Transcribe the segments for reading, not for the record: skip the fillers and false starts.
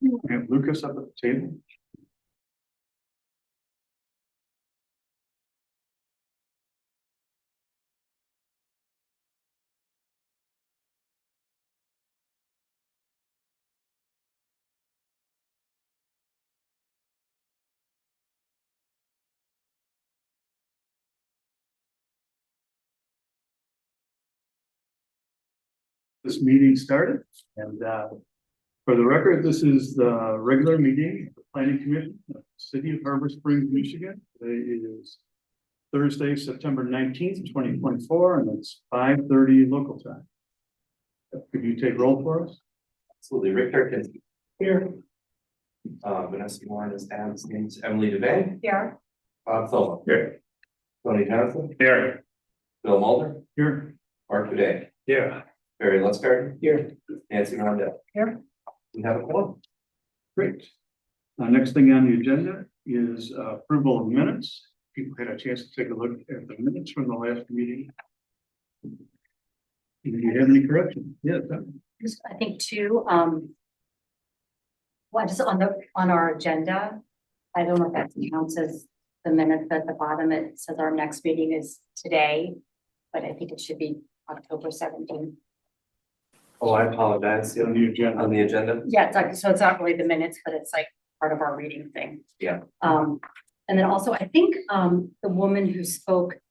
We have Lucas up at the table. This meeting started, and for the record, this is the regular meeting of the Planning Commission of the City of Harbor Springs, Michigan. Today is Thursday, September 19th, 2024, and it's 5:30 local time. Could you take roll for us? Absolutely. Rick Durkin. Here. Vanessa Warren is absent. Emily DeVay. Here. Bob Sullivan. Here. Tony Johnson. Here. Bill Mulder. Here. Mark Today. Yeah. Barry Lutzgard. Here. Nancy Rondell. Here. We have a quorum. Great. Next thing on the agenda is approval of minutes. People had a chance to take a look at the minutes from the last meeting. Do you have any corrections? Yes. Just, I think two, what is on our agenda? I don't know if that counts as the minutes at the bottom. It says our next meeting is today, but I think it should be October 17th. Oh, I apologize. On the agenda. On the agenda. Yeah, it's like, so it's not really the minutes, but it's like part of our reading thing. Yeah. And then also, I think, the woman who spoke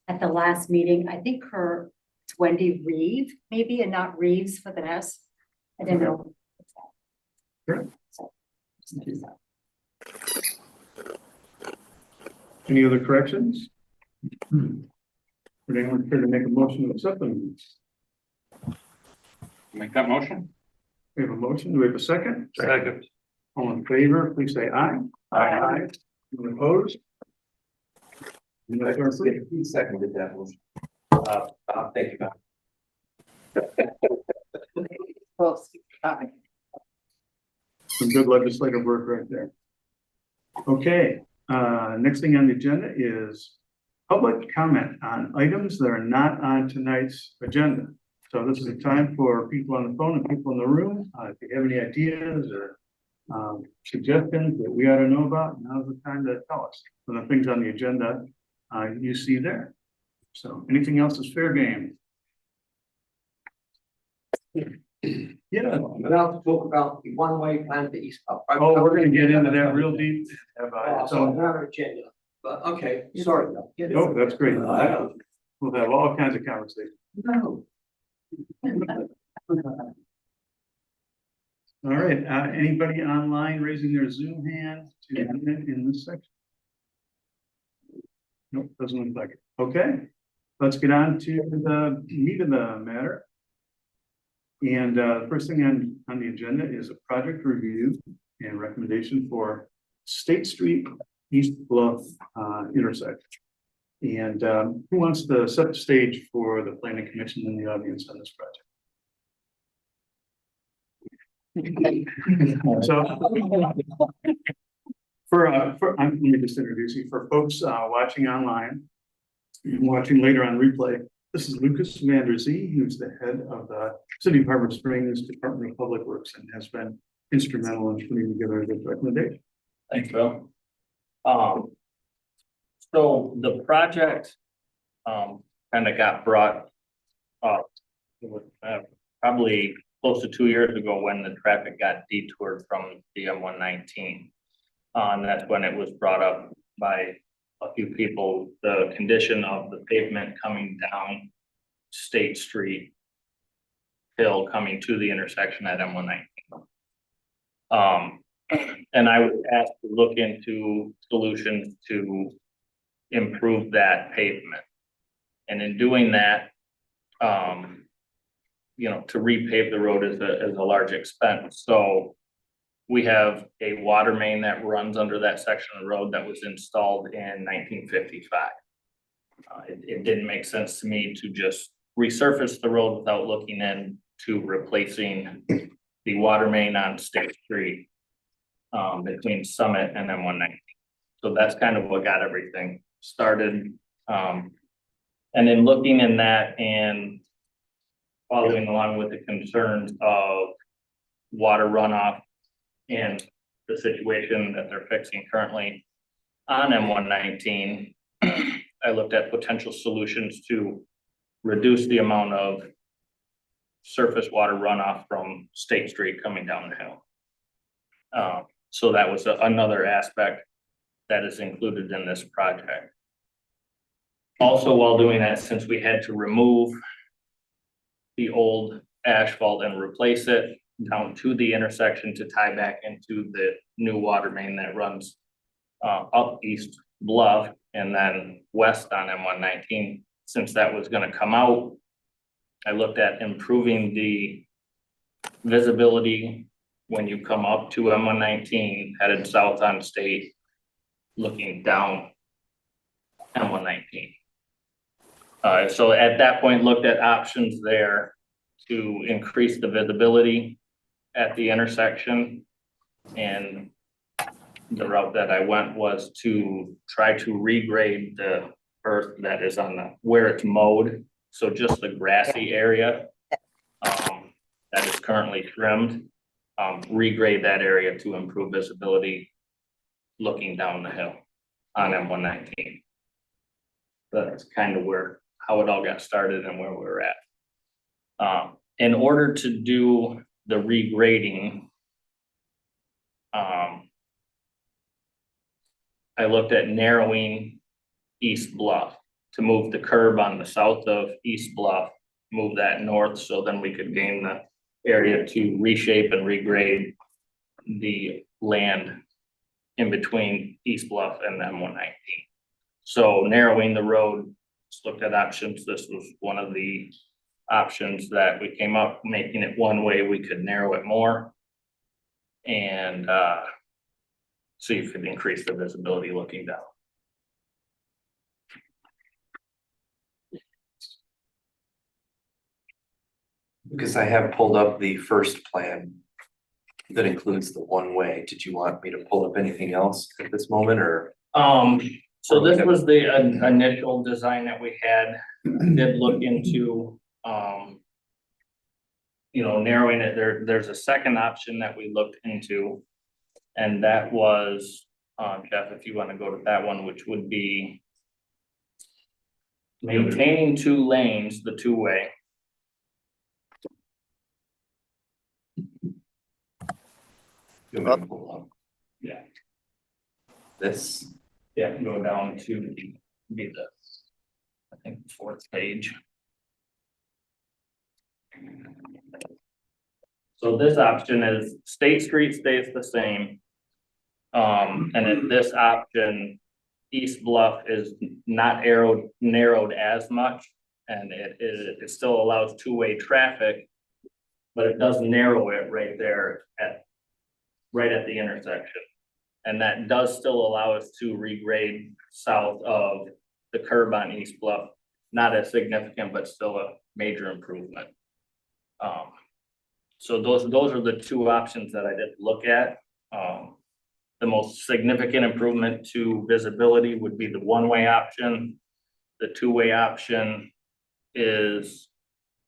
at the last meeting, I think it's Wendy Reeve, maybe, and not Reeves with an S. I didn't know. Sure. So, just noticed that. Any other corrections? Would anyone care to make a motion to accept them? Make that motion? We have a motion. Do we have a second? Second. All in favor, please say aye. Aye. Anyone opposed? Who seconded that motion? Thank you, Bob. Some good legislative work right there. Okay, next thing on the agenda is public comment on items that are not on tonight's agenda. So this is a time for people on the phone and people in the room. If you have any ideas or suggestions that we ought to know about, now's the time to tell us. And the things on the agenda you see there. So anything else is fair game. Yeah. Now to talk about the one-way plan to East Putt. Oh, we're gonna get into that real deep. So another agenda, but okay, sorry. Oh, that's great. We'll have all kinds of conversations. No. All right, anybody online raising their Zoom hand to in this section? Nope, doesn't look like it. Okay, let's get on to the meat of the matter. And the first thing on the agenda is a project review and recommendation for State Street East Bluff intersection. And who wants to set the stage for the Planning Commission and the audience on this project? So let me just introduce you. For folks watching online and watching later on replay, this is Lucas Vanderzee, who's the head of the City of Harbor Springs Department of Public Works and has been instrumental in putting together this recommendation. Thanks, Bill. So the project kind of got brought up probably close to 2 years ago when the traffic got detoured from DM 119. And that's when it was brought up by a few people, the condition of the pavement coming down State Street hill coming to the intersection at M119. And I was asked to look into solutions to improve that pavement. And in doing that, to repave the road is a large expense. So we have a water main that runs under that section of the road that was installed in 1955. It didn't make sense to me to just resurface the road without looking into replacing the water main on State Street between Summit and M119. So that's kind of what got everything started. And then looking in that and following along with the concerns of water runoff and the situation that they're fixing currently on M119, I looked at potential solutions to reduce the amount of surface water runoff from State Street coming down the hill. So that was another aspect that is included in this project. Also, while doing that, since we had to remove the old asphalt and replace it down to the intersection to tie back into the new water main that runs up East Bluff and then west on M119, since that was gonna come out, I looked at improving the visibility when you come up to M119 headed south on State, looking down M119. So at that point, looked at options there to increase the visibility at the intersection. And the route that I went was to try to regrade the earth that is on the, where it's mowed. So just the grassy area that is currently trimmed, regrade that area to improve visibility looking down the hill on M119. That's kind of how it all got started and where we were at. In order to do the regrading, I looked at narrowing East Bluff to move the curb on the south of East Bluff, move that north, so then we could gain the area to reshape and regrade the land in between East Bluff and M119. So narrowing the road, just looked at options. This was one of the options that we came up, making it one way, we could narrow it more. And so you could increase the visibility looking down. Because I have pulled up the first plan that includes the one way. Did you want me to pull up anything else at this moment, or? So this was the initial design that we had. Did look into, narrowing it. There's a second option that we looked into. And that was, Jeff, if you want to go to that one, which would be maintaining 2 lanes, the 2-way. You want me to pull up Yeah. this? Yeah, go down to be the, I think, 4th page. So this option is State Street stays the same. And in this option, East Bluff is not narrowed as much, and it still allows 2-way traffic, but it does narrow it right there right at the intersection. And that does still allow us to regrade south of the curb on East Bluff. Not as significant, but still a major improvement. So those are the 2 options that I did look at. The most significant improvement to visibility would be the 1-way option. The 2-way option is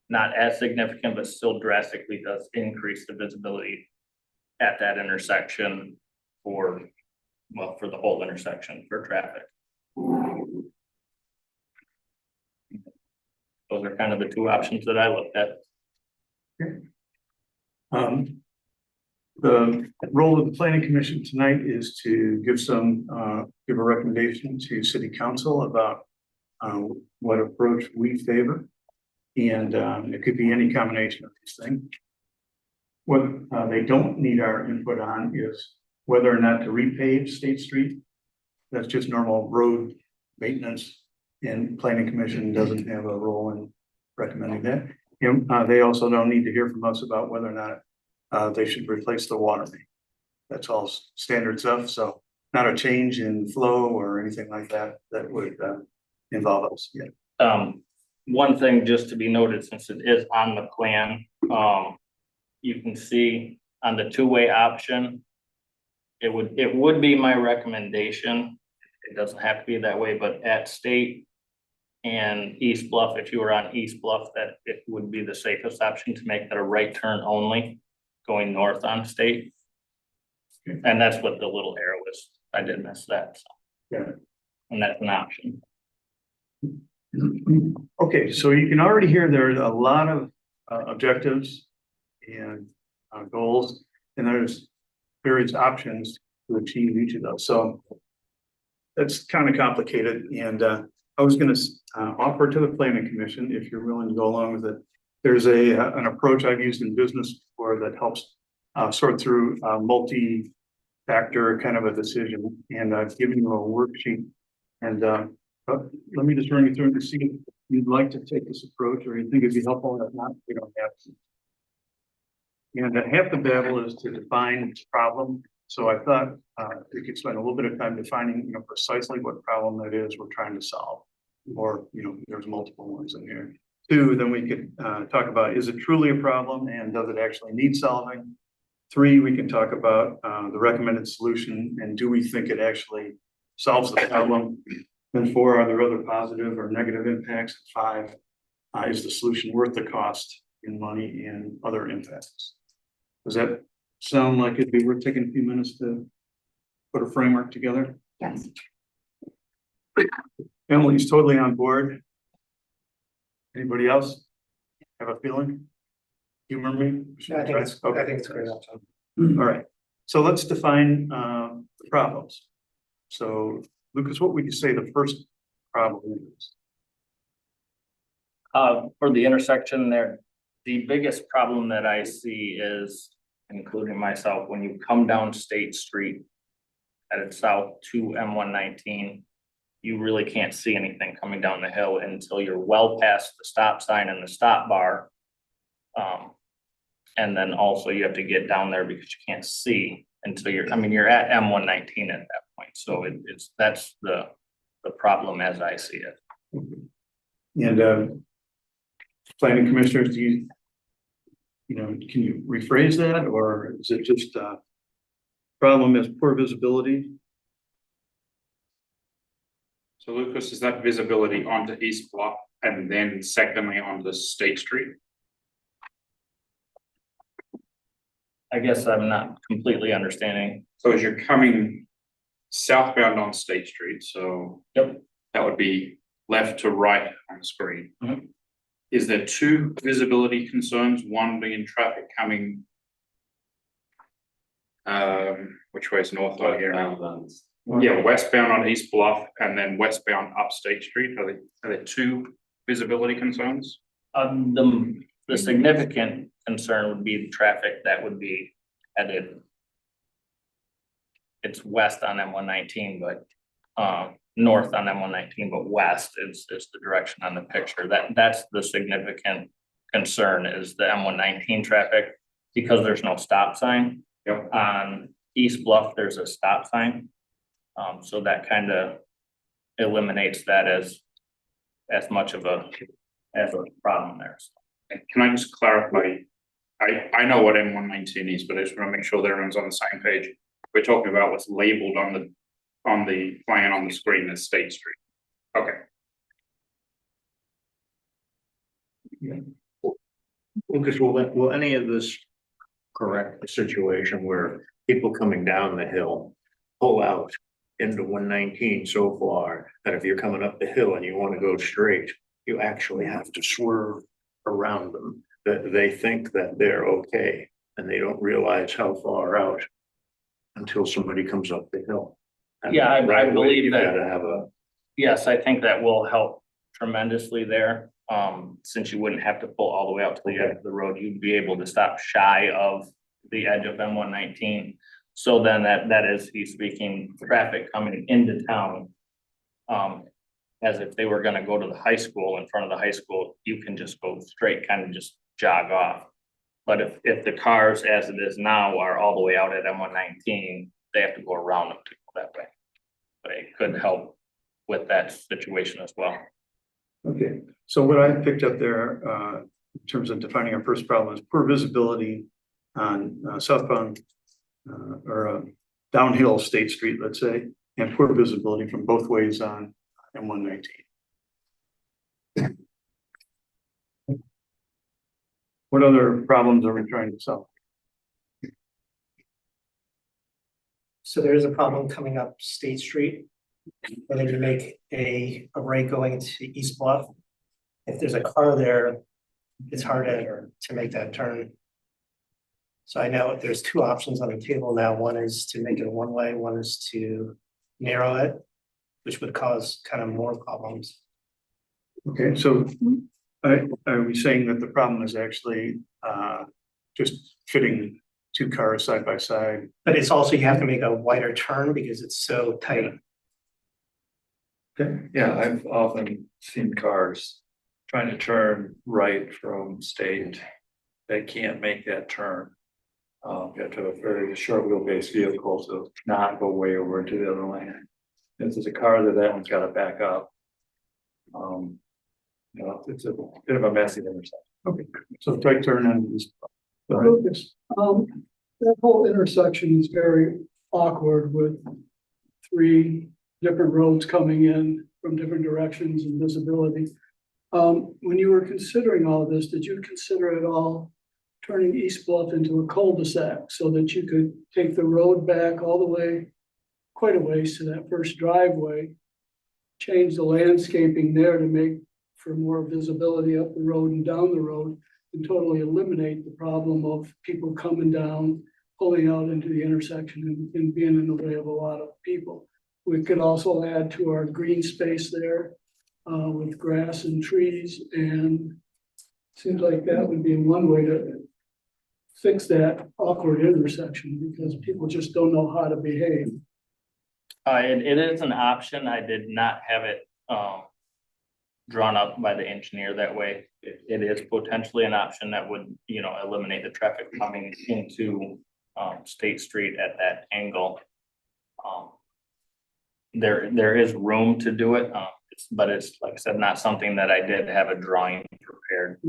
not as significant, but still drastically does increase the visibility at that intersection for the whole intersection for traffic. Those are kind of the 2 options that I looked at. The role of the planning commission tonight is to give a recommendation to city council about what approach we favor. And it could be any combination of these things. What they don't need our input on is whether or not to repave State Street. That's just normal road maintenance, and planning commission doesn't have a role in recommending that. And they also don't need to hear from us about whether or not they should replace the water main. That's all standard stuff, so not a change in flow or anything like that that would involve us yet. One thing just to be noted, since it is on the plan, you can see on the 2-way option, it would be my recommendation. It doesn't have to be that way, but at State and East Bluff, if you were on East Bluff, that it would be the safest option to make that a right turn only going north on State. Okay. And that's what the little arrow is. I did miss that. So. Yeah. And that's an option. Okay, so you can already hear there's a lot of objectives and goals, and there's various options to achieve each of those. So that's kind of complicated, and I was going to offer to the planning commission, if you're willing to go along with it. There's an approach I've used in business before that helps sort through multi-factor kind of a decision, and I've given you a worksheet. And let me just run you through it to see if you'd like to take this approach or you think it'd be helpful. If not, you don't have to. And half the battle is to define problem. So I thought we could spend a little bit of time defining, precisely what problem that is we're trying to solve. Or, there's multiple ones in here. 2, then we could talk about, is it truly a problem and does it actually need solving? 3, we can talk about the recommended solution and do we think it actually solves the problem? Then 4, are there other positive or negative impacts? 5, is the solution worth the cost in money and other impacts? Does that sound like it'd be worth taking a few minutes to put a framework together? Yes. Emily's totally on board. Anybody else have a feeling? Humor me? I think it's a great option. All right, so let's define the problems. So Lucas, what would you say the first problem is? For the intersection there, the biggest problem that I see is, including myself, when you come down State Street headed south to M119, you really can't see anything coming down the hill until you're well past the stop sign and the stop bar. And then also you have to get down there because you can't see until you're at M119 at that point. So that's the problem as I see it. And planning commissioners, can you rephrase that, or is it just problem is poor visibility? So Lucas, is that visibility onto East Bluff and then secondly onto State Street? I guess I'm not completely understanding. So as you're coming southbound on State Street, so Yep. that would be left to right on the screen. Mhm. Is there 2 visibility concerns? One being traffic coming, which way is north on here? Yeah, westbound on East Bluff and then westbound up State Street. Are there 2 visibility concerns? The significant concern would be the traffic that would be headed. It's west on M119, but north on M119, but west is the direction on the picture. That's the significant concern is the M119 traffic because there's no stop sign. Yep. On East Bluff, there's a stop sign. So that kind of eliminates that as much of a problem there. And can I just clarify? I know what M119 is, but I just want to make sure that everyone's on the same page. We're talking about what's labeled on the plan on the screen as State Street. Okay. Lucas, will any of this correct the situation where people coming down the hill pull out into 119 so far that if you're coming up the hill and you want to go straight, you actually have to swerve around them? That they think that they're okay and they don't realize how far out until somebody comes up the hill. And Yeah, I right away, believe you've that. got to have a. Yes, I think that will help tremendously there. Since you wouldn't have to pull all the way out to the edge of the road, you'd be able to stop shy of the edge of M119. So then that is, he's speaking traffic coming into town. As if they were gonna go to the high school, in front of the high school, you can just go straight, kind of just jog off. But if the cars as it is now are all the way out at M119, they have to go around them to go that way. But it could help with that situation as well. Okay, so what I picked up there in terms of defining our first problem is poor visibility on southbound or downhill State Street, let's say, and poor visibility from both ways on M119. What other problems are we trying to solve? So there is a problem coming up State Street. Whether you make a right going to East Bluff. If there's a car there, it's hard to make that turn. So I know there's two options on the table now. One is to make it a one-way, one is to narrow it, which would cause kind of more problems. Okay, so are we saying that the problem is actually just fitting two cars side by side? But it's also, you have to make a wider turn because it's so tight. Okay, Yeah, I've often seen cars trying to turn right from State. They can't make that turn. You have to have a very short wheelbase vehicle to not go way over into the other lane. If there's a car there, that one's gotta back up. You know, it's a bit of a messy intersection. okay, so tight turn on this. Lucas, that whole intersection is very awkward with three different roads coming in from different directions and visibility. When you were considering all of this, did you consider at all turning East Bluff into a cul-de-sac so that you could take the road back all the way, quite a ways to that first driveway, change the landscaping there to make for more visibility up the road and down the road, and totally eliminate the problem of people coming down, pulling out into the intersection and being in the way of a lot of people. We could also add to our green space there with grass and trees, and seems like that would be one way to fix that awkward intersection because people just don't know how to behave. It is an option. I did not have it, drawn up by the engineer that way. It is potentially an option that would, you know, eliminate the traffic coming into, State Street at that angle. There is room to do it, but it's, like I said, not something that I did have a drawing prepared.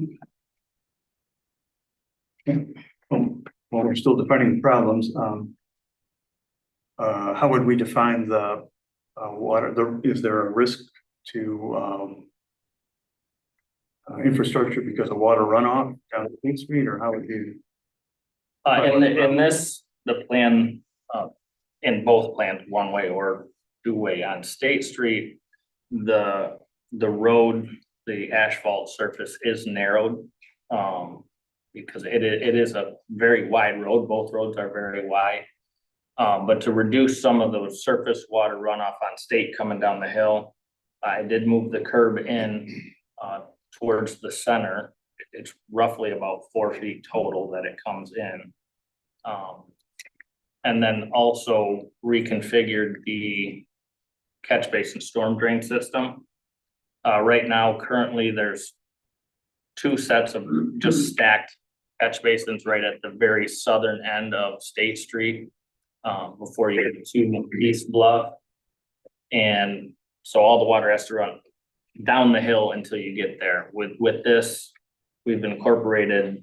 While we're still defining the problems, how would we define the water, is there a risk to infrastructure because of water runoff down State Street, or how would you? In this, the plan, in both plans, one way or two way on State Street, the road, the asphalt surface is narrowed. Because it is a very wide road, both roads are very wide. But to reduce some of those surface water runoff on State coming down the hill, I did move the curb in towards the center. It's roughly about 4 feet total that it comes in. And then also reconfigured the catch basin storm drain system. Right now, currently, there's 2 sets of just stacked catch basins right at the very southern end of State Street, before you get to East Bluff. And so all the water has to run down the hill until you get there. With this, we've incorporated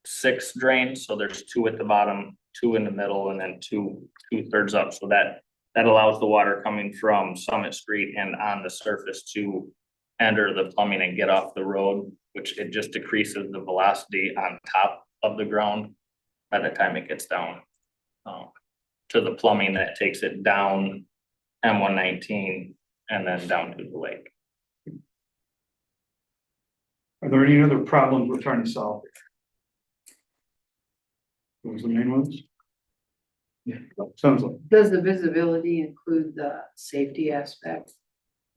6 drains, so there's 2 at the bottom, 2 in the middle, and then 2/3 up. So that allows the water coming from Summit Street and on the surface to enter the plumbing and get off the road, which it just decreases the velocity on top of the ground by the time it gets down to the plumbing that takes it down M119 and then down to the lake. Are there any other problems we're trying to solve? Those are the main ones? Yeah, sounds like. Does the visibility include the safety aspect?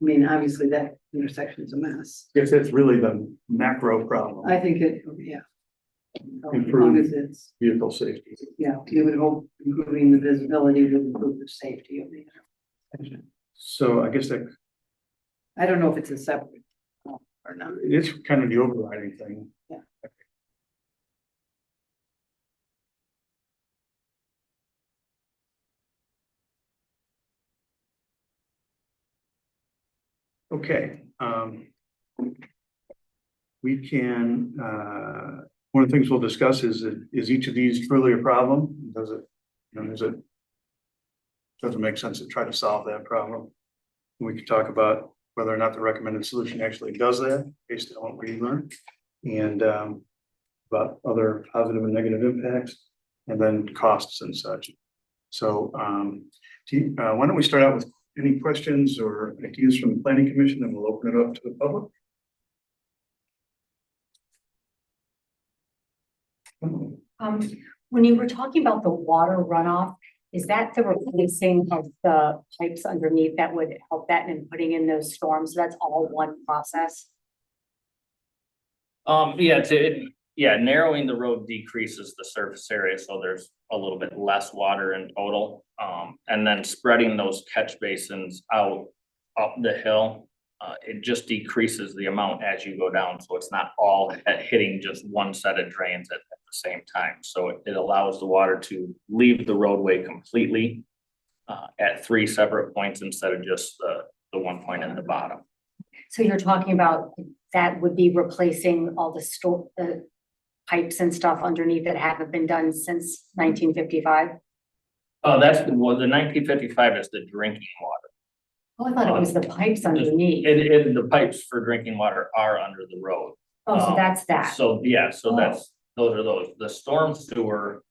I mean, obviously that intersection is a mess. Yes, that's really the macro problem, I think it, yeah. As long Improve. as it's, vehicle safety. yeah, you would hope improving the visibility would improve the safety of the intersection. So I guess that I don't know if it's a separate or not. it's kind of the overriding thing. Yeah. Okay, we can, one of the things we'll discuss is each of these truly a problem? Does it, you know, doesn't make sense to try to solve that problem? We can talk about whether or not the recommended solution actually does that based on what we learned. And about other positive and negative impacts, and then costs and such. So, why don't we start out with any questions or ideas from the planning commission, and we'll open it up to the public. When you were talking about the water runoff, is that the replacing of the pipes underneath that would help that and putting in those storms? That's all one process? Narrowing the road decreases the surface area, so there's a little bit less water in total. And then spreading those catch basins out up the hill, it just decreases the amount as you go down, so it's not all hitting just one set of drains at the same time. So it allows the water to leave the roadway completely at 3 separate points instead of just the one point in the bottom. So you're talking about that would be replacing all the pipes and stuff underneath that haven't been done since 1955? Oh, that's the 1955 is the drinking water. Oh, I thought it was the pipes underneath. The pipes for drinking water are under the road. Oh, so that's that. So, yeah, so Oh. those are those. The storm sewer,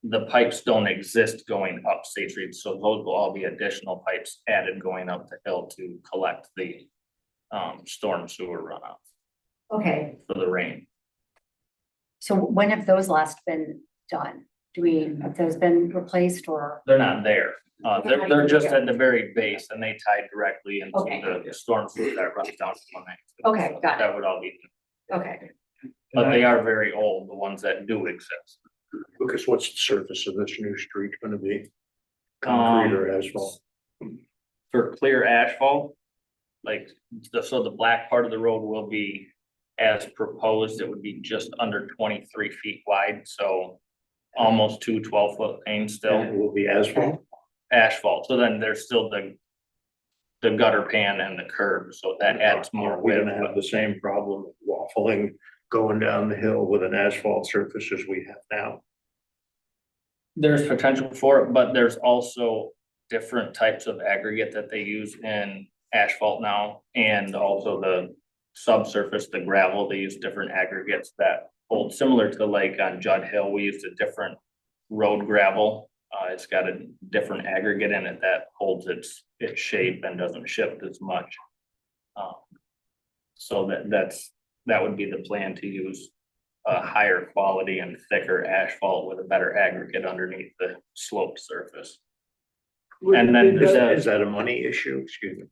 the pipes don't exist going up State Street, so those will all be additional pipes added going up the hill to collect the storm sewer runoff Okay, for the rain. so when have those last been done? Have those been replaced or? They're not there. They're just at the very base and they tie directly into Okay. the storm sewer that runs down to 192. Okay, got it. That would all be, Okay, but they are very old, the ones that do exist. Lucas, what's the surface of this new street gonna be? Concrete or Um, asphalt? For clear asphalt, like, so the black part of the road will be as proposed, it would be just under 23 feet wide, so almost 2 12-foot lanes And it still, will be asphalt? asphalt, so then there's still the gutter pan and the curb, so that adds more We're width. gonna have the same problem of waffling going down the hill with an asphalt surface as we have now. There's potential for it, but there's also different types of aggregate that they use in asphalt now, and also the subsurface, the gravel, they use different aggregates that hold, similar to like on Judd Hill, we used a different road gravel. It's got a different aggregate in it that holds its shape and doesn't shift as much. So that would be the plan, to use a higher quality and thicker asphalt with a better aggregate underneath the sloped surface. And then Is that a money issue? Excuse me.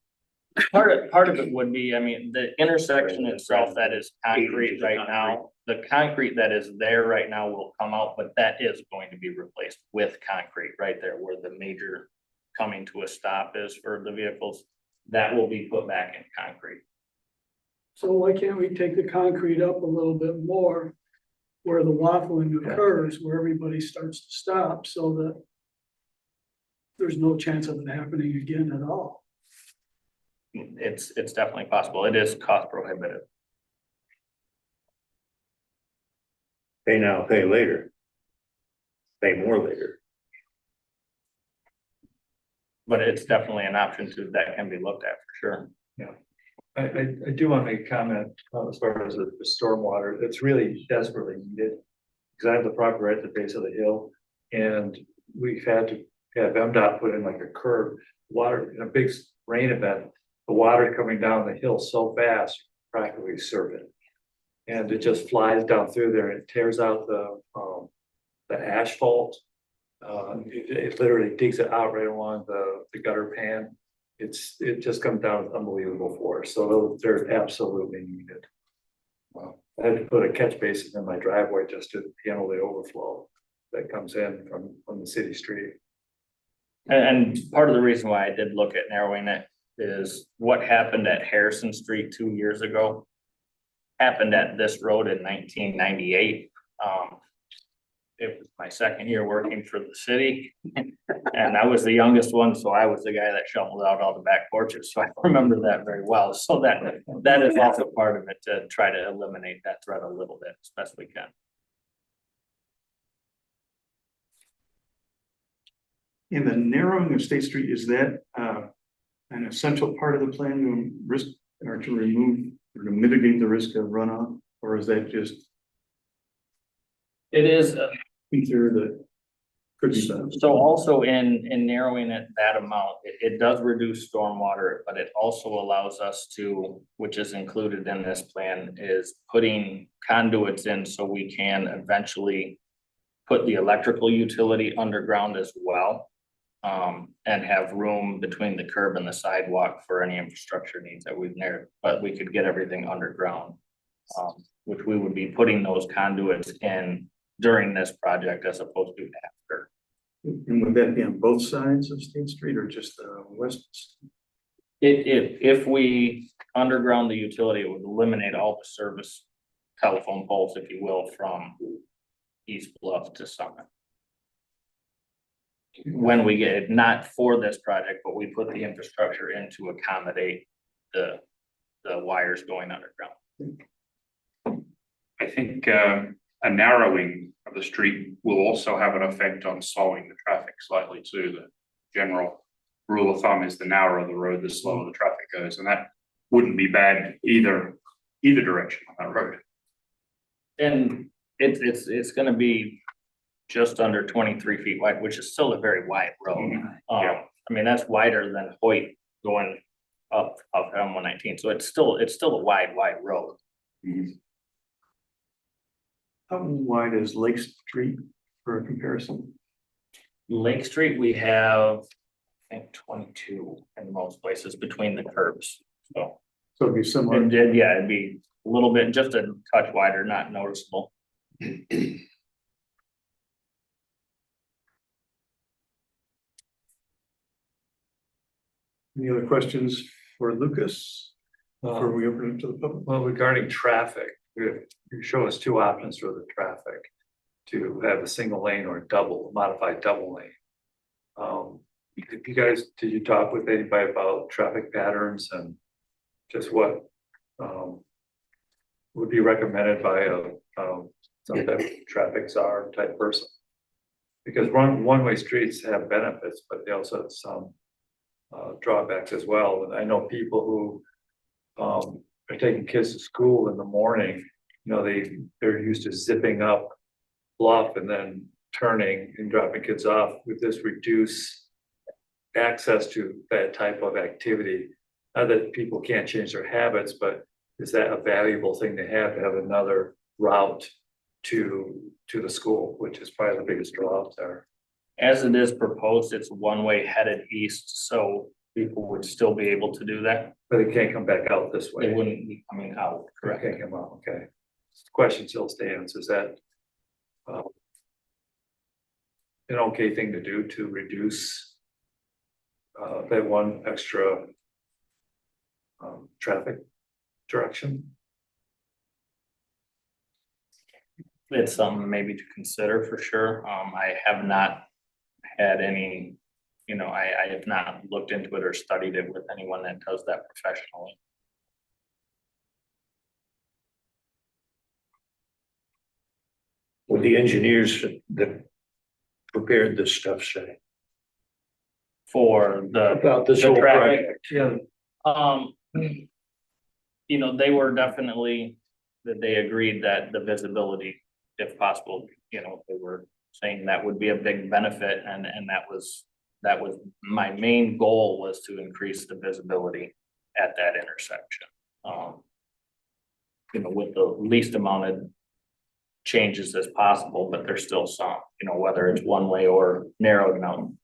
Part of it would be, I mean, the intersection itself that is concrete right now, the concrete that is there right now will come out, but that is going to be replaced with concrete right there where the major coming to a stop is for the vehicles. That will be put back in concrete. So why can't we take the concrete up a little bit more where the waffling occurs, where everybody starts to stop so that there's no chance of it happening again at all? It's definitely possible. It is cost prohibitive. Pay now, pay later. Pay more later. But it's definitely an option that can be looked at for sure. I do want to make a comment as far as the stormwater. It's really desperately needed. Because I have the property right at the base of the hill, and we've had to have MDOT put in like a curb. Water in a big rain event, the water coming down the hill so fast, practically surf it. And it just flies down through there and it tears out the asphalt. It literally digs it out right along the gutter pan. It just comes down with unbelievable force, so they're absolutely needed. I had to put a catch basin in my driveway just to handle the overflow that comes in from the city street. And part of the reason why I did look at narrowing it is what happened at Harrison Street 2 years ago happened at this road in 1998. It was my second year working for the city, and I was the youngest one, so I was the guy that shoveled out all the back porches, so I remember that very well. So that is also part of it, to try to eliminate that threat a little bit as best we can. In the narrowing of State Street, is that an essential part of the plan to risk or to remove or to mitigate the risk of runoff? Or is that just It is, feature that Could be better. So also in narrowing it that amount, it does reduce stormwater, but it also allows us to, which is included in this plan, is putting conduits in so we can eventually put the electrical utility underground as well. And have room between the curb and the sidewalk for any infrastructure needs that we've narrowed, but we could get everything underground. Which we would be putting those conduits in during this project as opposed to after. And would that be on both sides of State Street or just the west? If we underground the utility, it would eliminate all the service telephone poles, if you will, from East Bluff to Summit. When we get it, not for this project, but we put the infrastructure in to accommodate the wires going underground. I think a narrowing of the street will also have an effect on slowing the traffic slightly too. The general rule of thumb is the narrower the road, the slower the traffic goes, and that wouldn't be bad either direction on that road. And it's gonna be just under 23 feet wide, which is still a very wide road. Yeah. I mean, that's wider than Hoyt going up M119, so it's still a wide road. How wide is Lake Street for a comparison? Lake Street, we have, I think, 22 in most places between the curbs, so. So it'd be similar. Yeah, it'd be a little bit, just a touch wider, not noticeable. Any other questions for Lucas before we open it to the public? Well, regarding traffic, you show us two options for the traffic. To have a single lane or modified double lane. Did you talk with anybody about traffic patterns and just what would be recommended by some type of traffic czar type person? Because one-way streets have benefits, but they also have some drawbacks as well. And I know people who are taking kids to school in the morning, you know, they're used to zipping up Bluff and then turning and dropping kids off. With this reduce access to that type of activity? Not that people can't change their habits, but is that a valuable thing to have another route to the school, which is probably the biggest draw out there? As it is proposed, it's one way headed east, so people would still be able to do that. But they can't come back out this way. They wouldn't be coming out, correct? Can't come out, okay. Question still stands, is that an okay thing to do to reduce that one extra traffic direction? It's something maybe to consider for sure. I have not had any, I have not looked into it or studied it with anyone that does that professionally. What the engineers that prepared this stuff say For about this the whole traffic. project? Yeah. They were definitely, that they agreed that the visibility, if possible, they were saying that would be a big benefit, and that was my main goal, was to increase the visibility at that intersection. With the least amount of changes as possible, but there's still some, whether it's one way or narrowed down.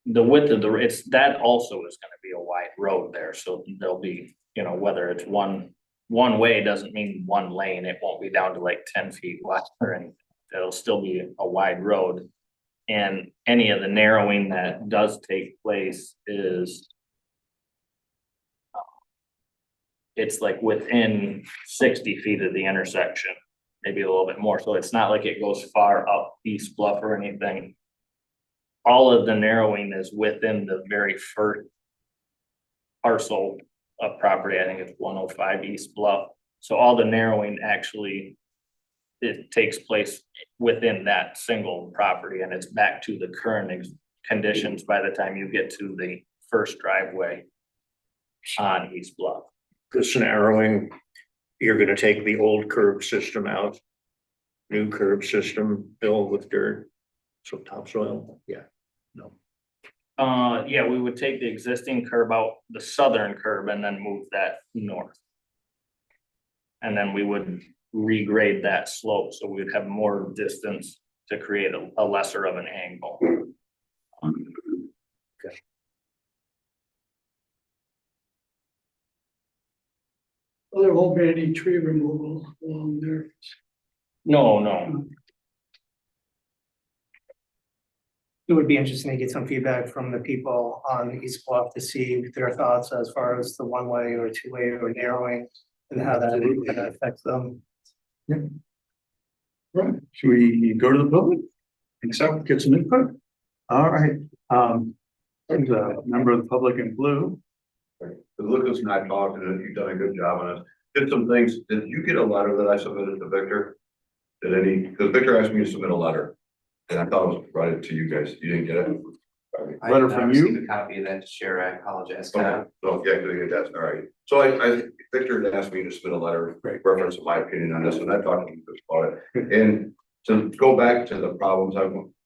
The width of that also is gonna be a wide road there, so there'll be, whether it's one way doesn't mean one lane, it won't be down to like 10 feet wide or anything. It'll still be a wide road. And any of the narrowing that does take place is it's like within 60 feet of the intersection, maybe a little bit more. So it's not like it goes far up East Bluff or anything. All of the narrowing is within the very first parcel of property. I think it's 105 East Bluff. So all the narrowing actually, it takes place within that single property, and it's back to the current conditions by the time you get to the first driveway on East Bluff. This narrowing, you're gonna take the old curb system out, new curb system filled with dirt. So topsoil, yeah, no. Yeah, we would take the existing curb out, the southern curb, and then move that north. And then we would regrade that slope, so we'd have more distance to create a lesser of an angle. Well, there won't be any tree removal along there. No, It would be interesting to get some feedback from the people on East Bluff to see their thoughts as far as the one-way or two-way or narrowing and how that affects them. Right, should we go to the public? Think so, get some input? All right, there's a member of the public in blue. Lucas and I talked, and you've done a good job on it. Did some things. Did you get a letter that I submitted to Victor? Did any, because Victor asked me to submit a letter. And I thought it was provided to you guys. You didn't get it? I Letter did not from you? receive a copy of that to share. I apologize. Okay, so yeah, that's all right. So I Victor had asked me to submit a letter, reference of my opinion on this, and I talked to him about it. And to go back to the problems,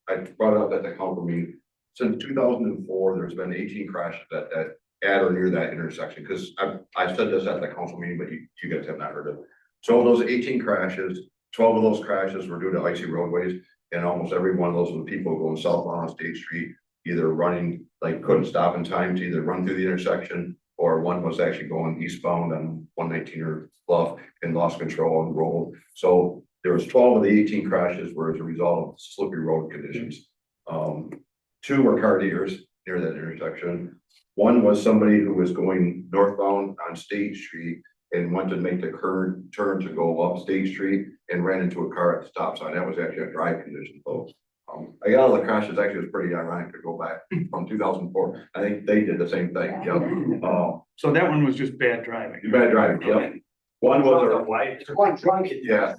I brought it up at the council meeting. Since 2004, there's been 18 crashes at or near that intersection, because I said this at the council meeting, but you guys have not heard of it. So those 18 crashes, 12 of those crashes were due to icy roadways, and almost every one of those were people going southbound on State Street, either running, like couldn't stop in time to either run through the intersection, or one was actually going eastbound on 119 or Bluff and lost control and rolled. So there was 12 of the 18 crashes were as a result of slippery road conditions. 2 were car deers near that intersection. One was somebody who was going northbound on State Street and went to make the current turn to go up State Street and ran into a car at the stop sign. That was actually a drive condition, though. I got all the crashes. Actually, it was pretty ironic to go back from 2004. I think they did the same thing. Yep. So that one was just bad driving. Bad driving. Yep. One was One drunk. yeah.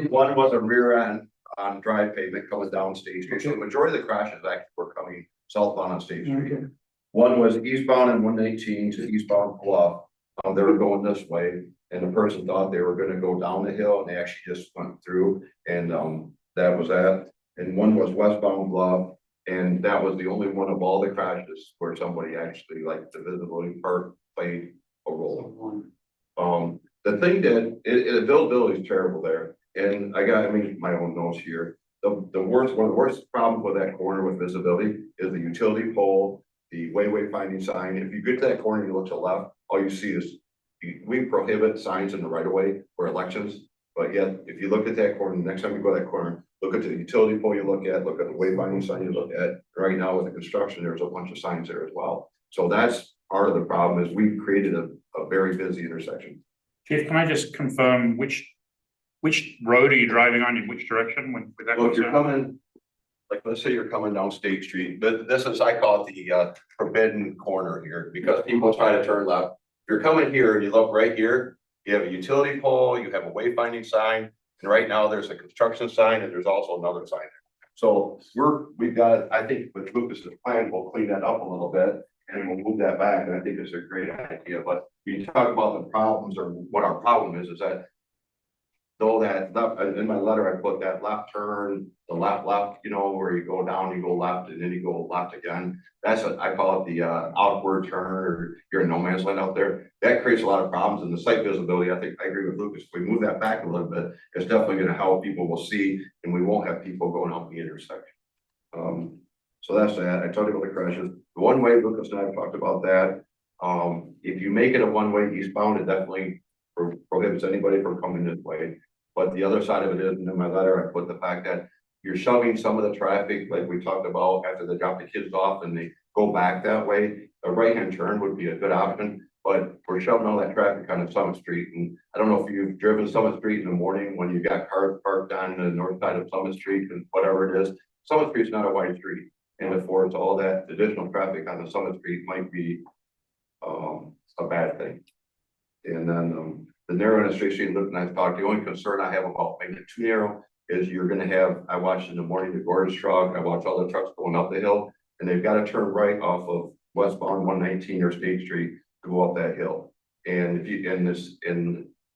One was a rear end on drive pavement coming down State Street. So the majority of the crashes actually were coming southbound on State Street. Okay. One was eastbound on 118 to eastbound Bluff. They were going this way, and the person thought they were gonna go down the hill, and they actually just went through, and that was that. And one was westbound Bluff, and that was the only one of all the crashes where somebody actually, like, the visibility part played a role. The thing that availability is terrible there, and I made my own notes here. One of the worst problems with that corner with visibility is the utility pole, the wayfinding sign. If you get to that corner and you look to the left, all you see is we prohibit signs in the right of way for elections. But yet, if you look at that corner, next time you go to that corner, look at the utility pole you look at the wayfinding sign you look at. Right now with the construction, there's a bunch of signs there as well. So that's part of the problem is we've created a very busy intersection. Chief, can I just confirm which road are you driving on in which direction when with that? Well, if you're coming, like, let's say you're coming down State Street, but this is, I call it the forbidden corner here, because people try to turn left. If you're coming here, you look right here, you have a utility pole, you have a wayfinding sign, and right now there's a construction sign, and there's also another sign. So we've got, I think with Lucas's plan, we'll clean that up a little bit, and we'll move that back, and I think it's a great idea. But you talk about the problems, or what our problem is that though that left, in my letter, I put that left turn, the left, you know, where you go down, you go left, and then you go left again. That's what I call it, the outward turn, or you're in no man's land out there. That creates a lot of problems, and the site visibility, I think I agree with Lucas. If we move that back a little bit, it's definitely gonna help. People will see, and we won't have people going out the intersection. So that's that. I told you about the crashes. The one way, Lucas and I have talked about that. If you make it a one-way eastbound, it definitely prohibits anybody from coming this way. But the other side of it is, and in my letter, I put the fact that you're shoving some of the traffic, like we talked about, after they drop the kids off and they go back that way. A right-hand turn would be a good option, but we're shoving all that traffic on Summit Street. And I don't know if you've driven Summit Street in the morning when you got cars parked on the north side of Summit Street and whatever it is. Summit Street's not a wide street. And therefore, it's all that additional traffic on the Summit Street might be a bad thing. And then the narrow end of State Street, and I've talked, the only concern I have about making it too narrow is you're gonna have, I watched in the morning the Gordon's truck, I watched all the trucks going up the hill, and they've got to turn right off of westbound 119 or State Street to go up that hill. And if you,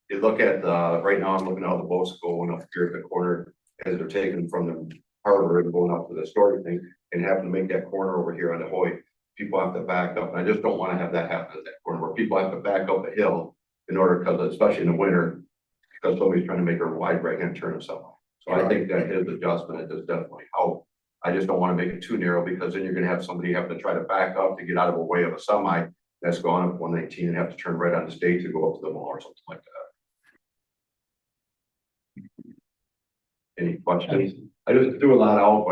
you look at right now, I'm looking at all the boats going up here at the corner as they're taken from the Harbor and going up to the story thing and having to make that corner over here on the Hoy. People have to back up, and I just don't wanna have that happen at that corner where people have to back up a hill in order, cause especially in the winter, because somebody's trying to make a wide right-hand turn or something. So I think that his adjustment, it does definitely help. I just don't wanna make it too narrow, because then you're gonna have somebody have to try to back up to get out of the way of a semi that's going up 119 and have to turn right on the state to go up to the mall or something like that. Any questions? I just threw a lot out,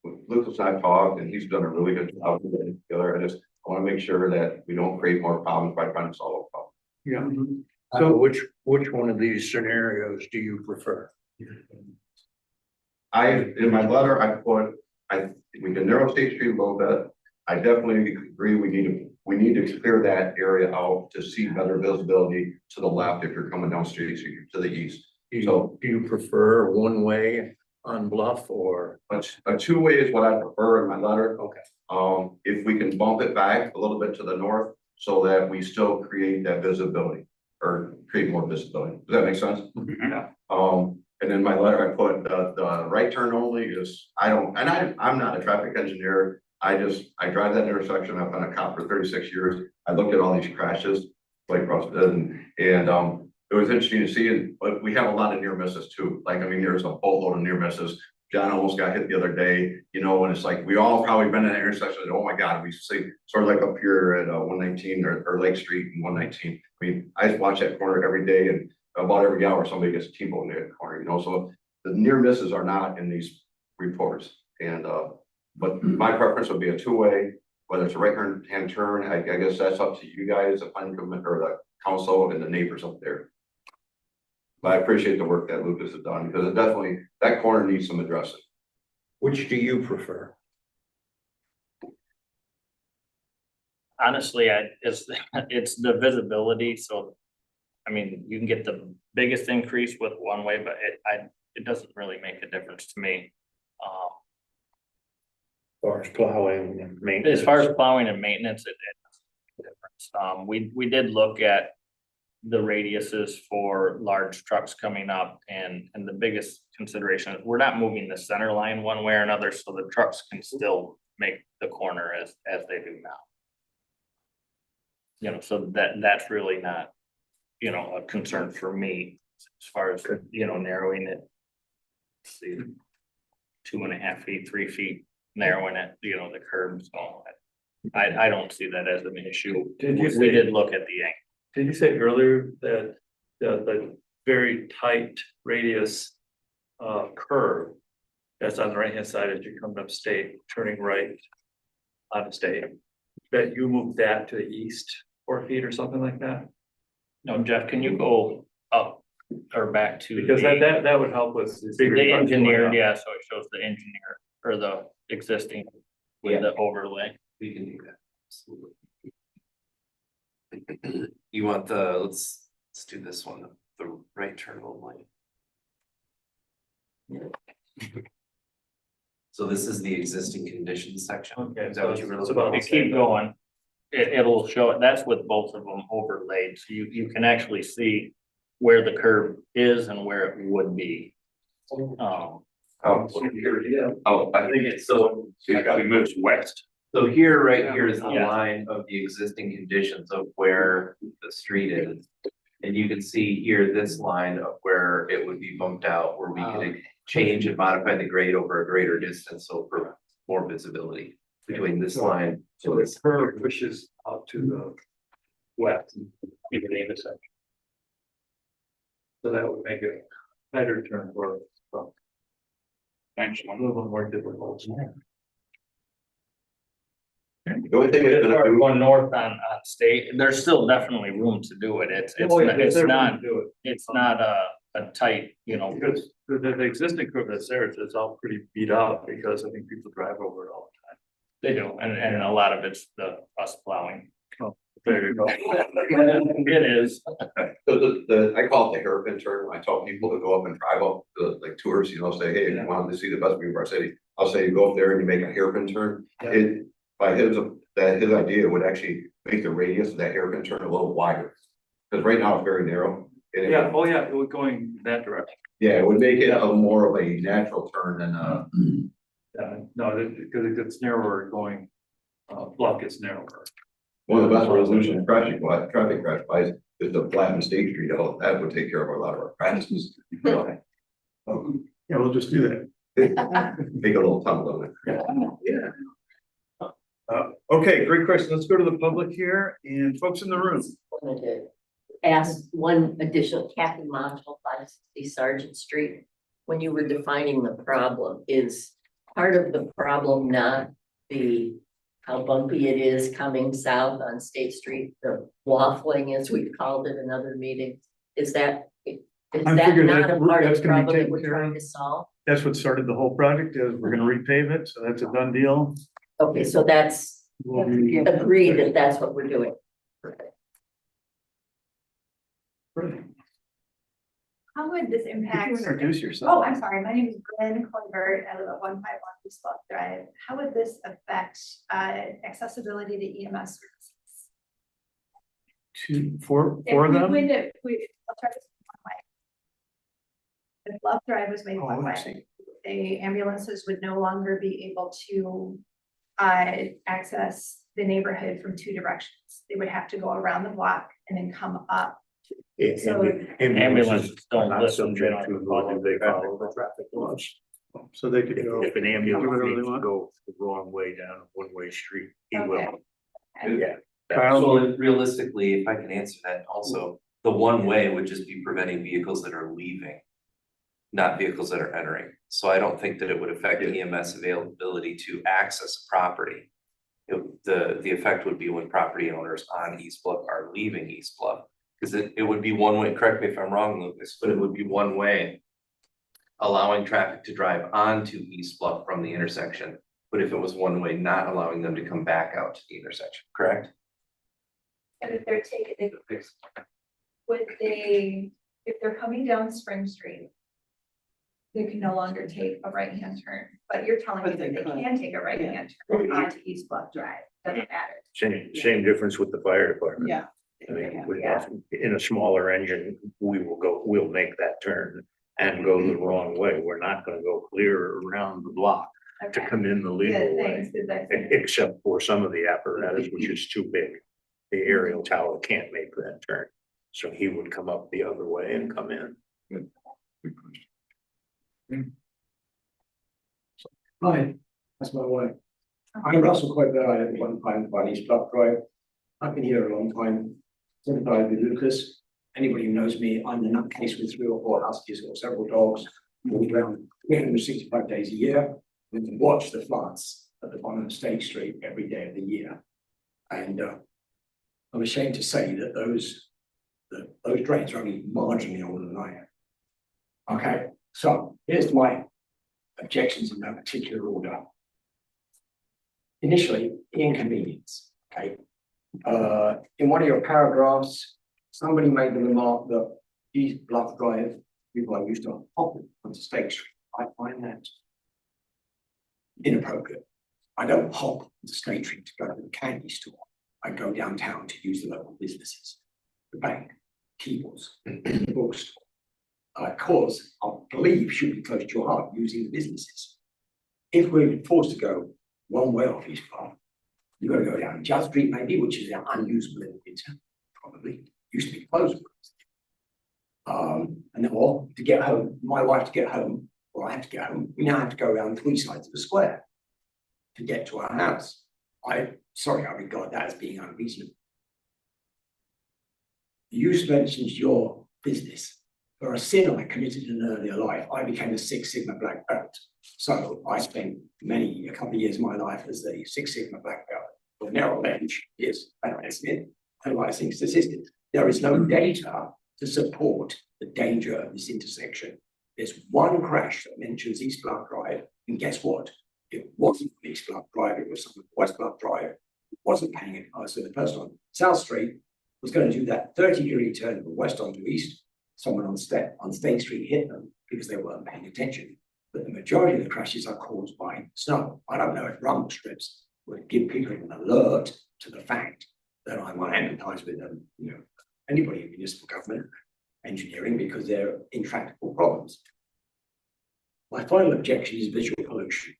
but Lucas and I talked, and he's done a really good job of getting together. I wanna make sure that we don't create more problems by trying to solve a problem. Yeah. So which one of these scenarios do you prefer? In my letter, I put, we can narrow State Street a little bit. I definitely agree, we need to clear that area out to see better visibility to the left if you're coming down State Street to the east. Do you prefer one way on Bluff or? A two-way is what I prefer in my letter. Okay. If we can bump it back a little bit to the north so that we still create that visibility or create more visibility. Does that make sense? Yeah. And in my letter, I put the right turn only is, I'm not a traffic engineer. I drive that intersection. I've been a cop for 36 years. I looked at all these crashes, like and it was interesting to see it, but we have a lot of near misses too. Like, I mean, there's a boatload of near misses. John almost got hit the other day, you know, and it's like, we all probably been in that intersection and, oh my God, we see sort of like up here at 119 or Lake Street and 119. I mean, I just watch that corner every day, and about every hour somebody gets T-boned in that corner, you know, so the near misses are not in these reports. And, but my preference would be a two-way, whether it's a right-hand turn, I guess that's up to you guys, the planning commission or the council and the neighbors up there. But I appreciate the work that Lucas has done, because it definitely, that corner needs some addressing. Which do you prefer? Honestly, it's the visibility, so. I mean, you can get the biggest increase with one way, but it doesn't really make a difference to me. As far as plowing and maintenance? As far as plowing and maintenance, it makes a difference. We did look at the radiuses for large trucks coming up, and the biggest consideration is we're not moving the center line one way or another, so the trucks can still make the corner as they do now. You know, so that's really not, you know, a concern for me as far as, you know, narrowing it. Let's see, 2.5 feet, 3 feet, narrowing it, you know, the curbs, all that. I don't see that as an issue. We did look at the angle. Did you say earlier that the very tight radius curve that's on the right-hand side as you come up state, turning right on the state, that you moved that to the east 4 feet or something like that? No, Jeff, can you go up or back to? Because that would help with the bigger The trucks going engineer, up. yeah, so it shows the engineer or the existing with the overlay. We can do that. Absolutely. You want let's do this one, the right turn only. So this is the existing conditions section. Okay, Is that what you were it's looking about for? If you keep going, it'll show it. That's with both of them overlaid, so you can actually see where the curve is and where it would be. Oh, I think it's so, it actually moves west. So here, right here is the Yeah. line of the existing conditions of where the street is. And you can see here this line of where it would be bumped out, where we could change and modify the grade over a greater distance, so for more visibility between this line. So the curve pushes out to the west, even the intersection. So that would make it a better turn for Thanks. a little bit more difficult. the only thing As it's far gonna as do, going north on state, there's still definitely room to do it. It's Oh, yeah, there's room not, to do it. it's not a tight, you know. Because the existing curve that's there, it's all pretty beat up because I think people drive over it all the time. They do, and a lot of it's us plowing. There you go. It is. I call it the hairpin turn, when I tell people to go up and drive up, like tours, you know, say, hey, if you want to see the best view of our city, I'll say you go up there and you make a hairpin turn. Yeah. By his idea would actually make the radius of that hairpin turn a little wider. Because right now it's very narrow, And Yeah, oh yeah, it was going that direction. yeah, it would make it a more of a natural turn than No, because it gets narrower going, Bluff gets narrower. one of the best resolution of traffic crash wise is the flatten State Street. Oh, that would take care of a lot of our practices. Yeah, we'll just do that. Make a little tumble in it. Yeah. Okay, great question. Let's go to the public here and folks in the room. Wanted to ask one additional, Kathy Module, 560 Sergeant Street. When you were defining the problem, is part of the problem not how bumpy it is coming south on State Street, the waffling, as we've called it in other meetings? Is that figured not a part of that's the gonna be problem that taken we're care trying of. to solve? That's what started the whole project is we're gonna repave it, so that's a done deal. Okay, so that's We'll be- agreed that that's what we're doing. Perfect. How would this Could impact? you introduce Oh, yourself? I'm sorry. My name is Glenn Colbert. I live at 151 East Bluff Drive. How would this affect accessibility to EMS services? For If we them? went to- Bluff Drive is one way. If Bluff Drive was made one Oh, I way, see. the ambulances would no longer be able to access the neighborhood from two directions. They would have to go around the block and then come up. So- Ambulances don't Not listen, they subject don't to follow they traffic follow the traffic laws. So they could go. If an do ambulance whatever they needs to want. go the wrong way down a one-way street, he will. Okay. Yeah. Kyle? So realistically, if I can answer that also, the one way would just be preventing vehicles that are leaving. Not vehicles that are entering. So I don't think that it would affect EMS availability to access a property. The effect would be when property owners on East Bluff are leaving East Bluff. Because it would be one way, correct me if I'm wrong, Lucas, but it would be one way. Allowing traffic to drive onto East Bluff from the intersection. But if it was one way, not allowing them to come back out to the intersection, correct? And if they're taking, if they're coming down Spring Street, they can no longer take a right-hand turn, but you're telling me But that they they could. can take a right-hand turn onto East Bluff Drive, doesn't matter. Same difference with the fire department. Yeah. I mean, with Yeah. in a smaller engine, we'll make that turn and go the wrong way. We're not gonna go clear around the block to Okay. come in the Yeah, legal way. thanks, 'cause I think- Except for some of the apparatus, which is too big. The aerial tower can't make that turn. So he would come up the other way and come in. Hi, that's my wife. I'm Russell Quaker. I live at 151 East Bluff Drive. I've been here a long time. Sympathise with Lucas. Anybody who knows me, I'm the nutcase with 3 or 4 huskies or several dogs. Walk around 365 days a year. We can watch the floods at the bottom of State Street every day of the year. And I'm ashamed to say that those drains are only marginally older than I am. Okay, so here's my objections in no particular order. Initially, the inconvenience, okay? In one of your paragraphs, somebody made the remark that East Bluff Drive, people are used to hop onto State Street. I find that inappropriate. I don't hop onto State Street to go to the candy store. I go downtown to use the local businesses, the bank, Keebles, bookstore. Cause I believe should be close to your heart using the businesses. If we're forced to go one way off East Bluff, you've got to go down Judd Street maybe, which is unusable in the winter, probably used to be closed. And then, or to get home, my wife to get home, or I have to get home, we now have to go around 3 sides of the square to get to our house. I regard that as being unreasonable. You mentioned your business. For a sin I committed in an earlier life, I became a 6 Sigma black belt. So I spent a couple of years of my life as a 6 Sigma black belt. The narrow bench is analyzing statistics. There is no data to support the danger of this intersection. There's one crash that mentions East Bluff Drive, and guess what? It wasn't East Bluff Drive, it was someone West Bluff Drive. It wasn't paying it. So the person on South Street was going to do that 30-degree turn from west onto east. Someone on State Street hit them because they weren't paying attention. But the majority of the crashes are caused by snow. I don't know if rumble strips would give people an alert to the fact that I want to empathize with them, anybody in municipal government. engineering because they're intractable problems. My final objection is visual pollution.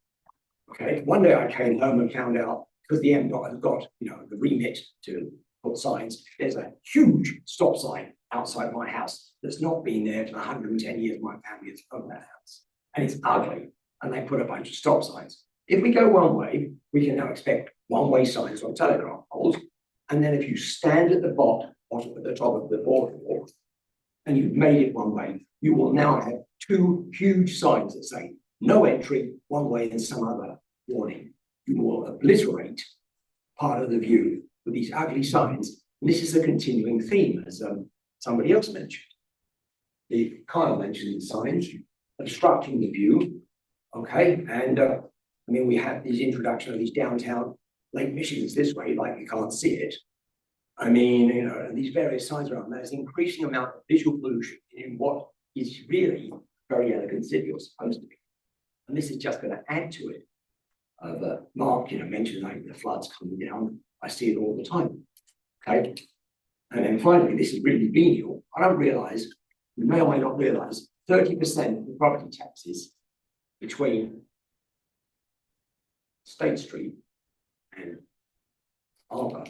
Okay, one day I came home and found out, because the MDOT has got, you know, the remit to put signs, there's a huge stop sign outside my house that's not been there for 110 years my family has owned that house. And it's ugly, and they put a bunch of stop signs. If we go one way, we can now expect one-way signs on telegraph poles. And then if you stand at the bottom at the top of the boardwalk, and you've made it one way, you will now have two huge signs that say no entry, one way, and some other warning. You will obliterate part of the view with these ugly signs. And this is a continuing theme, as somebody else mentioned. Kyle mentioned the signs obstructing the view. Okay, and I mean, we have this introduction of these downtown Lake Michigans this way, like you can't see it. I mean, you know, these various signs around, there's an increasing amount of visual pollution in what is really very elegant city you're supposed to be. And this is just going to add to it. Mark, you know, mentioned like the floods coming down. I see it all the time. Okay. And then finally, this is really venial. I don't realize, you may or may not realize, 30% of the property taxes between State Street and Arbor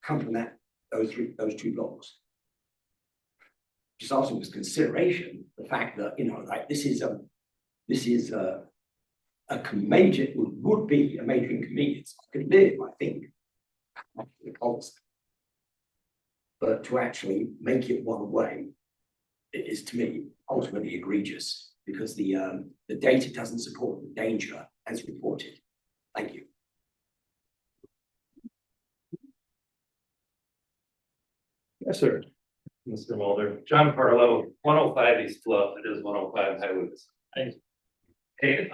come from those two blocks. Just asking with consideration the fact that, you know, like this is a major, would be a major inconvenience. I could live, I think, the policy. But to actually make it one way, it is to me ultimately egregious because the data doesn't support the danger as reported. Thank you. Yes, sir. Mr. Mulder, John Parlow, 105 East Bluff, it is 105 Highways. Hey,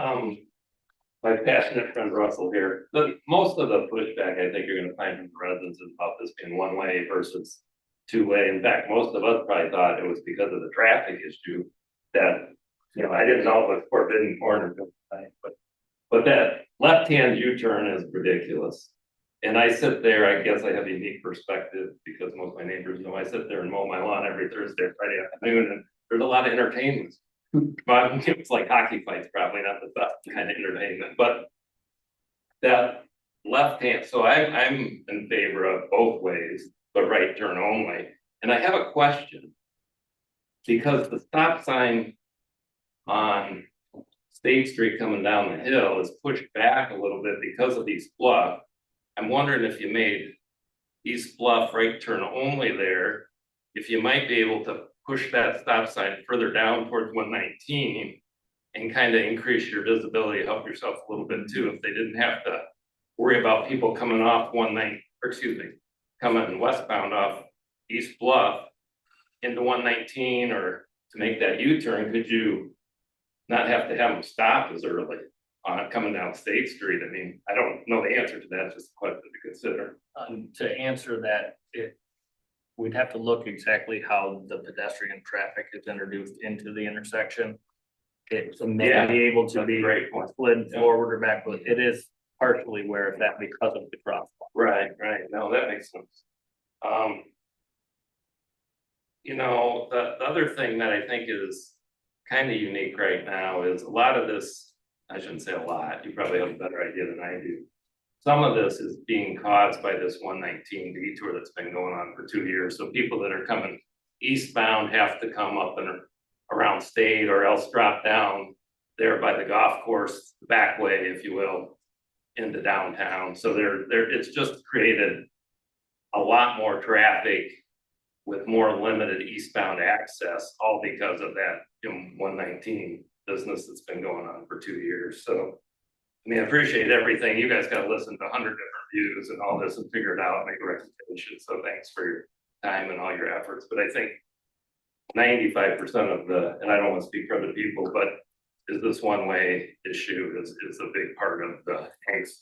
my passionate friend Russell here, most of the pushback I think you're gonna find from the residents is about this being one way versus two way. In fact, most of us probably thought it was because of the traffic issue that, you know, I didn't know it was Forbidden Corner, but that left-hand U-turn is ridiculous. And I sit there, I guess I have a unique perspective because most of my neighbors know I sit there and mow my lawn every Thursday, Friday afternoon, and there's a lot of entertainment. But it's like hockey fights, probably not the best kind of entertainment, but that left hand, so I'm in favor of both ways, but right turn only. And I have a question. Because the stop sign on State Street coming down the hill is pushed back a little bit because of East Bluff. I'm wondering if you made East Bluff right turn only there, if you might be able to push that stop sign further down towards 119 and kind of increase your visibility, help yourself a little bit too, if they didn't have to worry about people coming off coming westbound off East Bluff into 119 or to make that U-turn, could you not have to have them stop as early on coming down State Street? I mean, I don't know the answer to that, it's just a question to consider. To answer that, we'd have to look exactly how the pedestrian traffic is introduced into the intersection. It may be able to be slid forward or back, but it is partially where that because of the crosswalk. Right, no, that makes sense. You know, the other thing that I think is kind of unique right now is a lot of this, I shouldn't say a lot, you probably have a better idea than I do. Some of this is being caused by this 119 detour that's been going on for 2 years. So people that are coming eastbound have to come up and around State or else drop down there by the golf course, back way, if you will, into downtown. So it's just created a lot more traffic with more limited eastbound access, all because of that 119 business that's been going on for 2 years. So I mean, I appreciate everything. You guys got to listen to 100 different views and all this and figure it out, make a recommendation. So thanks for your time and all your efforts. But I think 95% of and I don't want to speak for other people, but is this one-way issue is a big part of the angst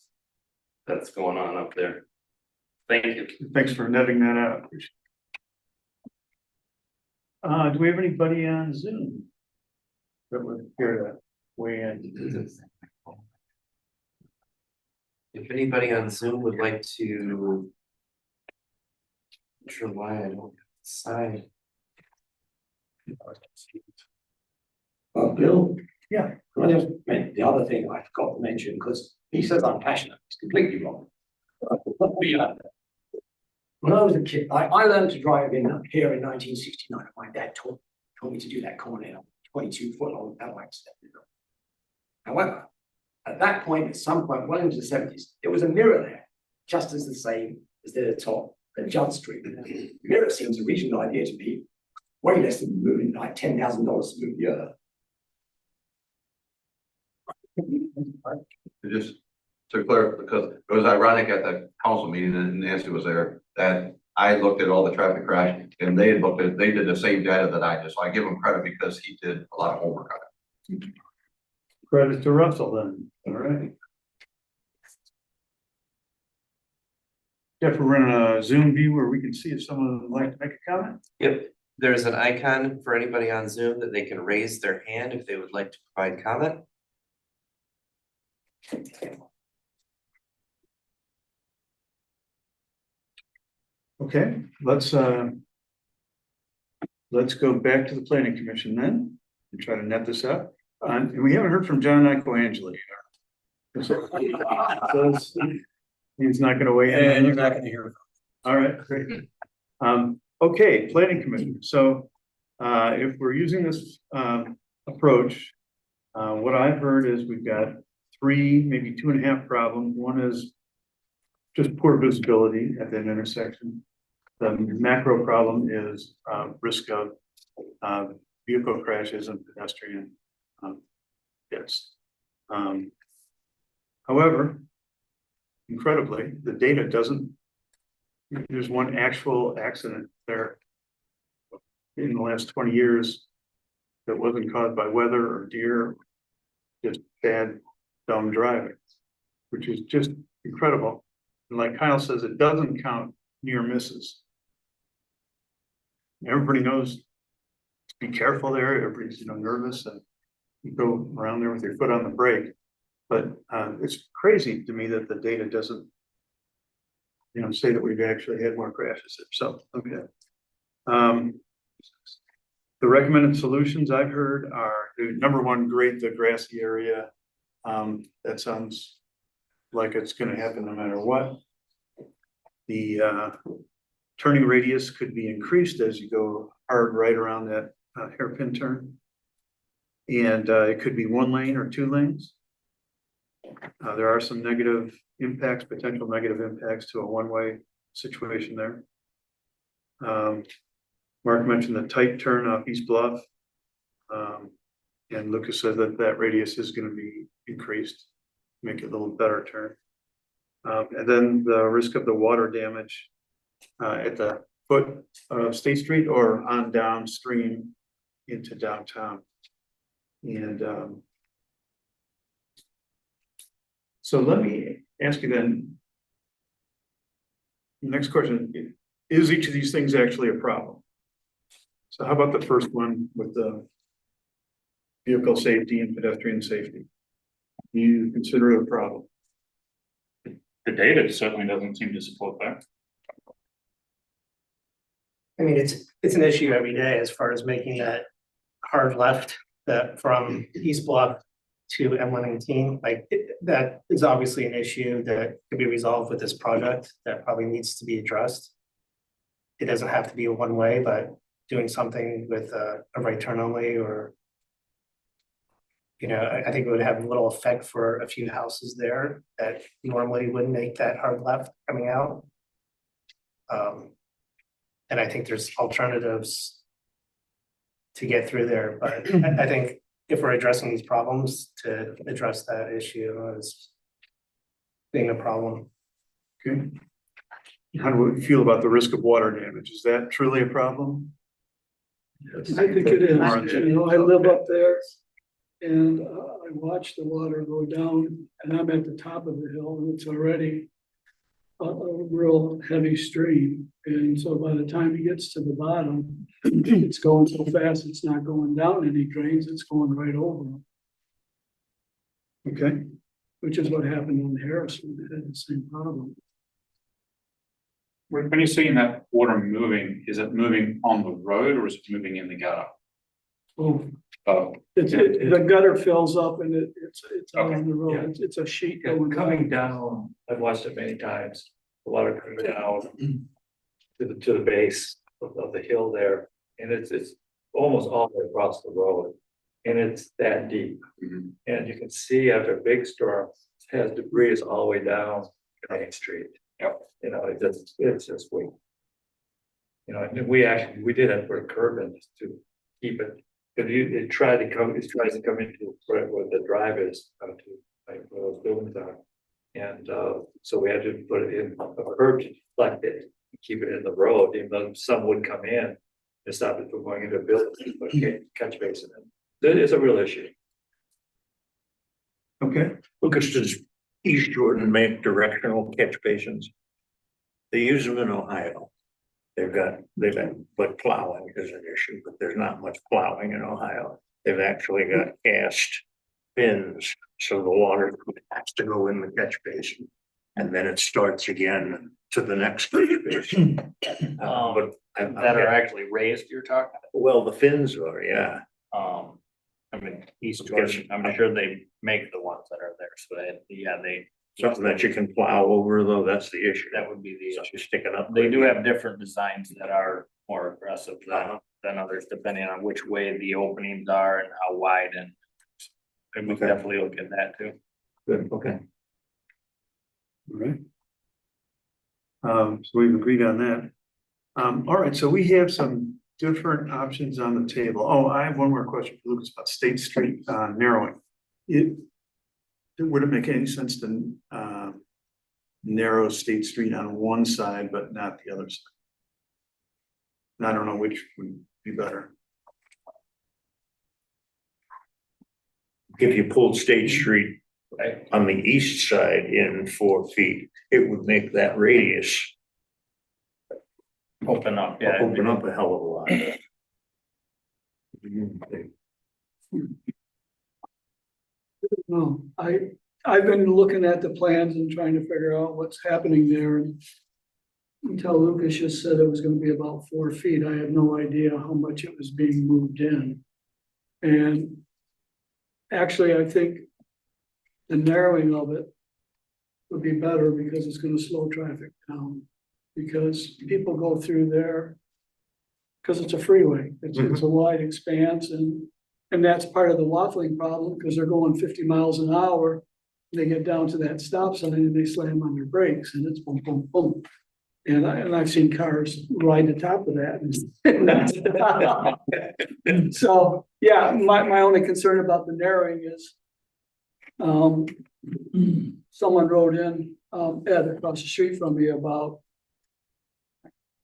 that's going on up there. Thank you. Thanks for netting that out. Do we have anybody on Zoom that would hear that weigh in? If anybody on Zoom would like to, not sure why I don't decide. Bill? Yeah. Can I just the other thing I forgot to mention, because he says I'm passionate, it's completely wrong. When I was a kid, I learned to drive here in 1969. My dad taught me to do that Cornell 22-foot long Cadillac step. However, at that point, at some point, well into the 70s, there was a mirror there, just as the same as the top at Judd Street. The mirror seems a reasonable idea to me, way less than moving like $10,000 to move the earth. Just to clarify, because it was ironic at the council meeting and Nancy was there, that I looked at all the traffic crash and they did the same data that I did. So I give him credit because he did a lot of homework on it. Credit to Russell then, all right. Jeff, we're in a Zoom view where we can see if someone would like to make a comment. Yep, there's an icon for anybody on Zoom that they can raise their hand if they would like to provide comment. Okay, let's go back to the planning commission then and try to net this up. And we haven't heard from John Nicoangeli yet. So he's not gonna weigh in. And you're not going to hear it. All right, great. Okay, planning commission. So if we're using this approach, what I've heard is we've got 3, maybe 2.5 problems. One is just poor visibility at that intersection. The macro problem is risk of vehicle crashes and pedestrian deaths. However, incredibly, the data doesn't. There's one actual accident there in the last 20 years that wasn't caused by weather or deer, just bad, dumb driving, which is just incredible. And like Kyle says, it doesn't count near misses. Everybody knows to be careful there. Everybody's nervous and you go around there with your foot on the brake. But it's crazy to me that the data doesn't say that we've actually had more crashes there. So, okay. The recommended solutions I've heard are number 1, grade the grassy area. That sounds like it's going to happen no matter what. The turning radius could be increased as you go hard right around that hairpin turn. And it could be 1 lane or 2 lanes. There are some negative impacts, potential negative impacts to a one-way situation there. Mark mentioned the tight turn off East Bluff. And Lucas said that radius is going to be increased, make it a little better turn. And then the risk of the water damage at the foot of State Street or on downstream into downtown. And so let me ask you then, the next question, is each of these things actually a problem? So how about the first one with the vehicle safety and pedestrian safety? Do you consider it a problem? The data certainly doesn't seem to support that. I mean, it's an issue every day as far as making that hard left that from East Bluff to M119. That is obviously an issue that could be resolved with this project that probably needs to be addressed. It doesn't have to be a one-way, but doing something with a right turn only or, I think it would have little effect for a few houses there that normally wouldn't make that hard left coming out. And I think there's alternatives to get through there, but I think if we're addressing these problems, to address that issue as being a problem. Okay. How do we feel about the risk of water damage? Is that truly a problem? I think it is. I live up there and I watch the water go down and I'm at the top of the hill and it's already a real heavy stream. And so by the time it gets to the bottom, it's going so fast, it's not going down any drains, it's going right over them. Okay. Which is what happened on Harrison, they had the same problem. When you're seeing that water moving, is it moving on the road or is it moving in the gutter? Oh, Oh, the gutter fills up and it's out on the yeah. road. It's a sheet yeah, going coming down. down, I've watched it many times, the water coming down to the base of the hill there, and it's almost all the way across the road. And it's that deep, and you can see after a big storm, it has debris all the way down Main Street. Yep. You know, it's just weak. You know, and we did have to put a curb in to keep it, because it tries to come into where the drive is, to like where those buildings are. And so we had to put it in a curb to deflect it, keep it in the road, even though some would come in and stop it from going into a building, but catch basin. It's a real issue. Okay, Lucas, does East Jordan make directional catch basins? They use them in Ohio. But plowing is an issue, but there's not much plowing in Ohio. They've actually got cast bins, so the water has to go in the catch basin. And then it starts again to the next catch basin. But That are actually raised, you're talking? well, the fins are, yeah. I mean, East Jordan, I'm sure they make the ones that are there, so they. Something that you can plow over, though, that's the issue. That would be the So issue. you're sticking up. They do have different designs that are more aggressive than others, depending on which way the openings are and how wide and we can Okay. definitely look at that too. Good, okay. all right. So we've agreed on that. All right, so we have some different options on the table. Oh, I have one more question for Lucas about State Street narrowing. Would it make any sense to narrow State Street on one side, but not the other side? And I don't know which would be better. If you pulled State Street Right. on the east side in 4 feet, it would make that radius Open up, yeah. open up a hell of a lot. No, I've been looking at the plans and trying to figure out what's happening there. And until Lucas just said it was gonna be about 4 feet, I had no idea how much it was being moved in. And actually, I think the narrowing of it would be better because it's gonna slow traffic down. Because people go through there, because it's a freeway, it's a wide expanse and that's part of the waffling problem, because they're going 50 miles an hour. They get down to that stop sign and they slam on their brakes and it's boom, boom, boom. And I've seen cars ride the top of that. So, yeah, my only concern about the narrowing is someone wrote in, Ed, across the street from me about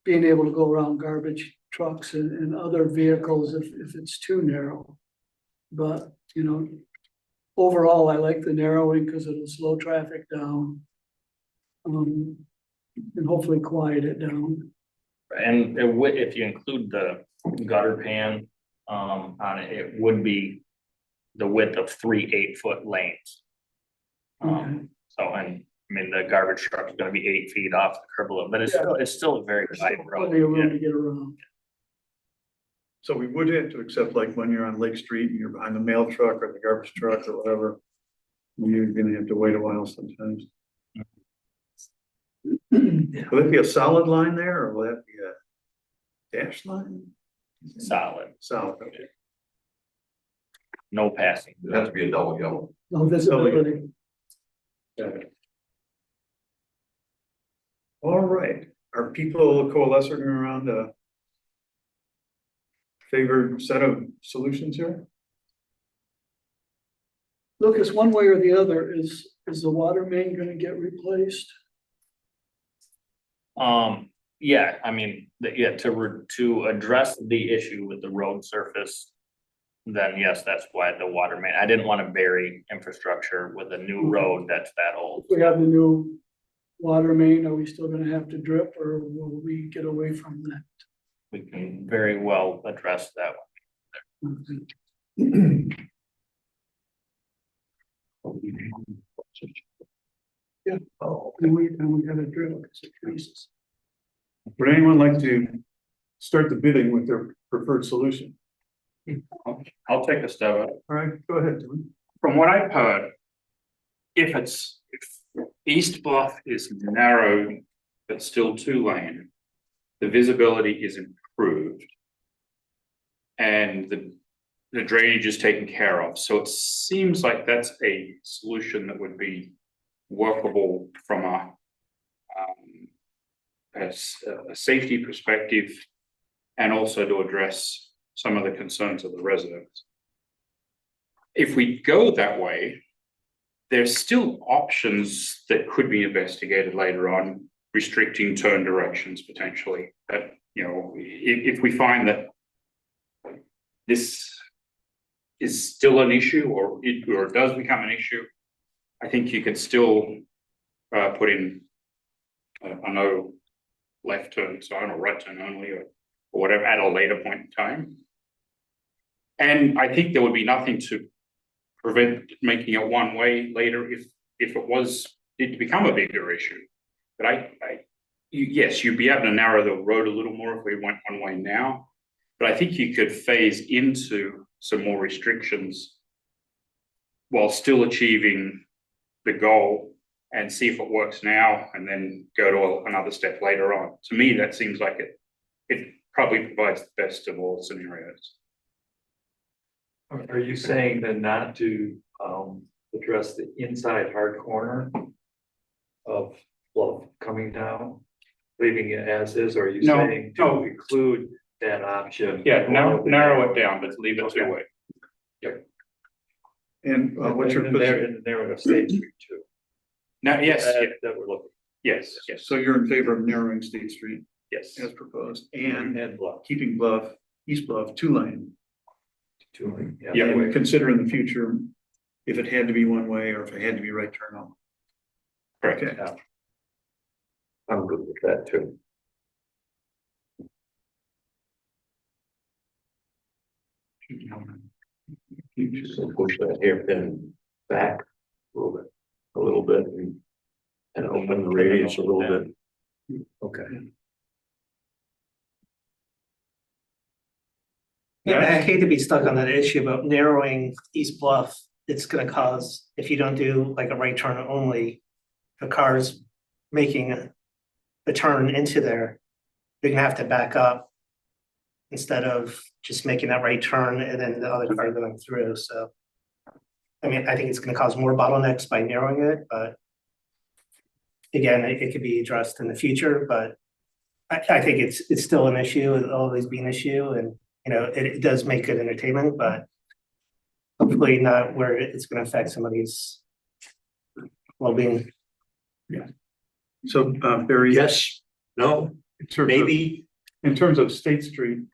being able to go around garbage trucks and other vehicles if it's too narrow. But, you know, overall, I like the narrowing because it'll slow traffic down. And hopefully quiet it down. And if you include the gutter pan on it, it would be the width of 3 8-foot lanes. So, and I mean, the garbage truck is gonna be 8 feet off the curb, but it's still a very wide road. Plenty of room to get around. So we would have to accept, like, when you're on Lake Street and you're behind the mail truck or the garbage truck or whatever, you're gonna have to wait a while sometimes. Will it be a solid line there, or will that be a dash line? Solid, Solid, okay. no passing. It has to be a double yellow. No visibility. All right, are people coalescing around a favored set of solutions here? Lucas, one way or the other, is the water main gonna get replaced? Yeah, I mean, to address the issue with the road surface. Then yes, that's why the water main, I didn't want to bury infrastructure with a new road that's that old. If we have the new water main, are we still gonna have to drip or will we get away from that? We can very well address that one. Yeah, and we gotta drill because it freezes. Would anyone like to start the bidding with their preferred solution? I'll take a stab at it. All right, go ahead. Dylan. From what I've heard, if East Bluff is narrow, but still 2-lane, the visibility is improved. And the drainage is taken care of, so it seems like that's a solution that would be workable from a safety perspective, and also to address some of the concerns of the residents. If we go that way, there's still options that could be investigated later on, restricting turn directions potentially. That, you know, if we find that this is still an issue, or it does become an issue, I think you could still put in a no left turn sign or right turn only, or whatever at a later point in time. And I think there would be nothing to prevent making it one way later if it did become a bigger issue. But yes, you'd be able to narrow the road a little more if we went one way now. But I think you could phase into some more restrictions while still achieving the goal, and see if it works now and then go to another step later on. To me, that seems like it probably provides the best of all scenarios. Are you saying then not to address the inside hard corner of Bluff coming down, leaving it as is, or are you No, saying to no. include that option? Yeah, narrow it down, but leave it Okay. 2-way. And what's your In the position? narrowing of State Street too. Now, yes, That we're looking, yes. So you're in favor of narrowing State Street yes. as proposed and And Bluff, keeping Bluff, East Bluff 2-lane? two, Yeah, And consider in the future if it had to be one way or if it had to be right turn on. Correct. Okay. Yeah. I'm good with that too. So push that hairpin back a little bit, and open the radius a little bit. Okay. Yeah, I hate to be stuck on that issue about narrowing East Bluff. It's gonna cause, if you don't do like a right turn only, the cars making the turn into there, they're gonna have to back up instead of just making that right turn and then the other car going through, so. I mean, I think it's gonna cause more bottlenecks by narrowing it, but again, it could be addressed in the future, but I think it's still an issue, it'll always be an issue, and you know, it does make good entertainment, but hopefully not where it's gonna affect somebody's well-being. So Barry. Yes, no, in terms of- maybe, In terms of State Street.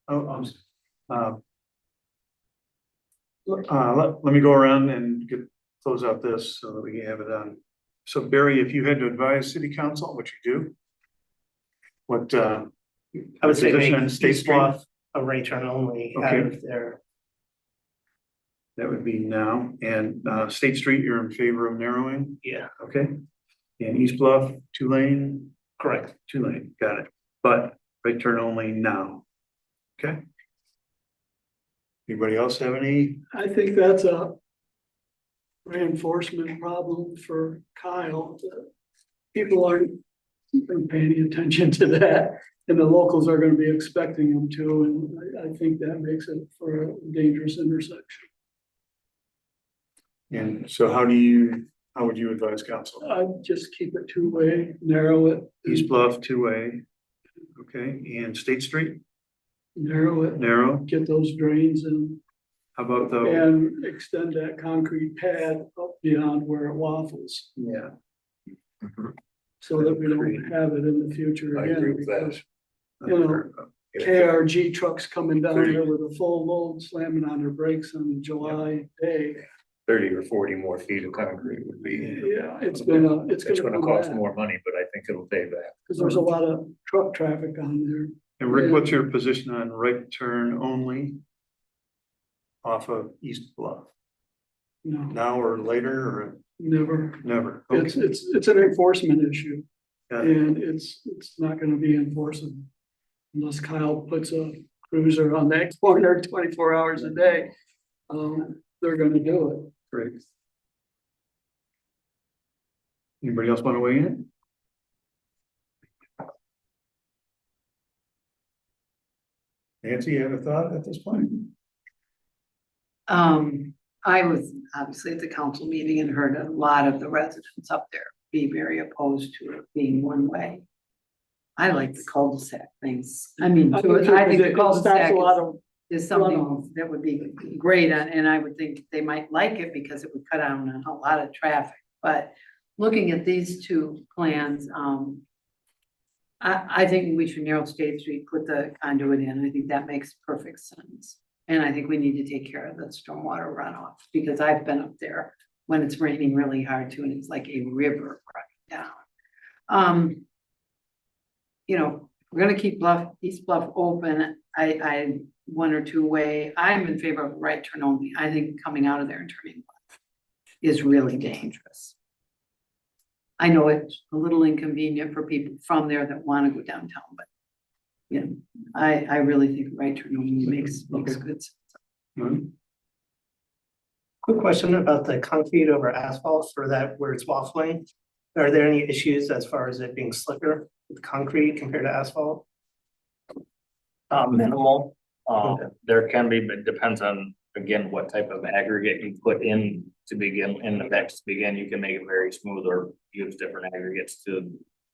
Let me go around and close out this so that we can have it on. So Barry, if you had to advise city council, what you do? What I would say position make on State East Street? Bluff a right turn only out Okay. of there. That would be now, and State Street, you're in favor of narrowing, Yeah, okay? And East Bluff, 2-lane, correct. 2-lane, got it, but right turn only now, okay? Anybody else have any? I think that's a reinforcement problem for Kyle. People aren't paying attention to that, and the locals are gonna be expecting them to, and I think that makes it for a dangerous intersection. And so how would you advise council? I'd just keep it 2-way, narrow it. East Bluff, 2-way, okay, and State Street, Narrow it, narrow, get those drains in, how about the, and extend that concrete pad up beyond where it waffles, yeah, so that we don't have it in the future I again. agree with that. Because, you know, KRG trucks coming down there with a full load slamming on their brakes on a July day. 30 or 40 more feet of concrete would be. Yeah, it's It's gonna gonna cost more money, but I think it'll pay back. because there's a lot of truck traffic on there. and Rick, what's your position on right turn only? Off of East Bluff, No, now or later, or never. never? It's, Okay. it's an enforcement issue, Got it. and it's not gonna be enforceable unless Kyle puts a cruiser on that corner 24 hours a day, they're gonna do it. Great. Anybody else want to weigh in? Nancy, you have a thought at this point? I was obviously at the council meeting and heard a lot of the residents up there be very opposed to it being one way. I like the cul-de-sac things. I mean, I think the cul-de-sac is something that would be great, and I would think they might like it because it would cut down on a lot of traffic. But looking at these two plans, I think we should narrow State Street, put the conduit in. I think that makes perfect sense. And I think we need to take care of the stormwater runoff, because I've been up there when it's raining really hard too, and it's like a river running down. You know, we're gonna keep East Bluff open. I 1 or 2 way. I'm in favor of right turn only. I think coming out of there and turning left is really dangerous. I know it's a little inconvenient for people from there that want to go downtown, but you know, I really think right turn only makes good sense. Quick question about the concrete over asphalt for that where it's waffling. Are there any issues as far as it being slicker with concrete compared to asphalt? Minimal. There can be, but it depends on, again, what type of aggregate you put in to begin, in the mix to begin. You can make it very smooth or use different aggregates to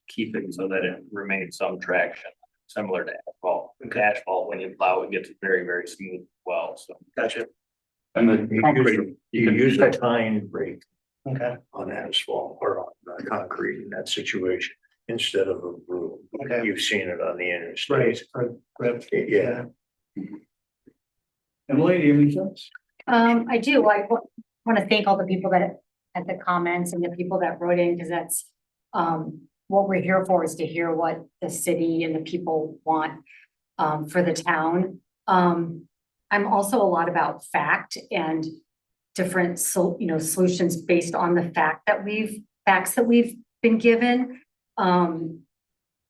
keep it so that it remains some traction, similar to asphalt. With asphalt, when you plow, it gets very, very smooth. Well, so. Gotcha. And the concrete, You can use a tine brake Okay, on asphalt or on concrete in that situation instead of a broom. okay. You've seen it on the interstate. Right, for grip. Yeah. Emily, do you have any thoughts? I do. I want to thank all the people that had the comments and the people that wrote in, because that's what we're here for, is to hear what the city and the people want for the town. I'm also a lot about fact and different solutions based on the facts that we've been given. And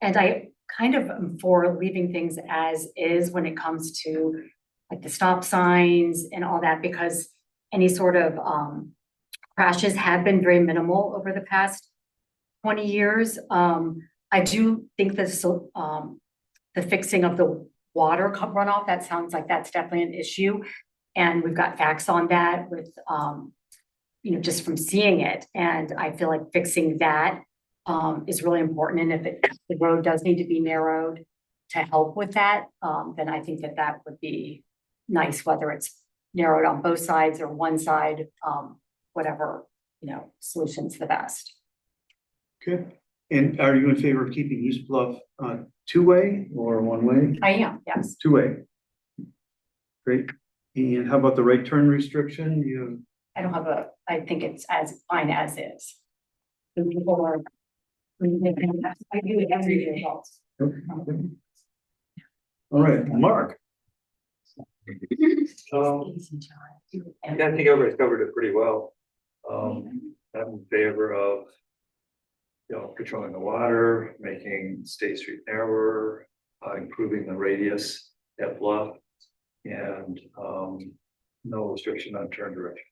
I kind of am for leaving things as is when it comes to like the stop signs and all that, because any sort of crashes have been very minimal over the past 20 years. I do think that the fixing of the water runoff, that sounds like that's definitely an issue. And we've got facts on that with, just from seeing it. And I feel like fixing that is really important. And if the road does need to be narrowed to help with that, then I think that would be nice, whether it's narrowed on both sides or one side, whatever, solution's the best. Good. And are you in favor of keeping East Bluff two-way or one-way? I am, yes. Two-way. Great. And how about the right turn restriction? I think it's as fine as is. The people are. I do it every day. All right, Mark. I think everybody's covered it pretty well. I'm in favor of, controlling the water, making State Street narrower, improving the radius at Bluff, and no restriction on turn direction.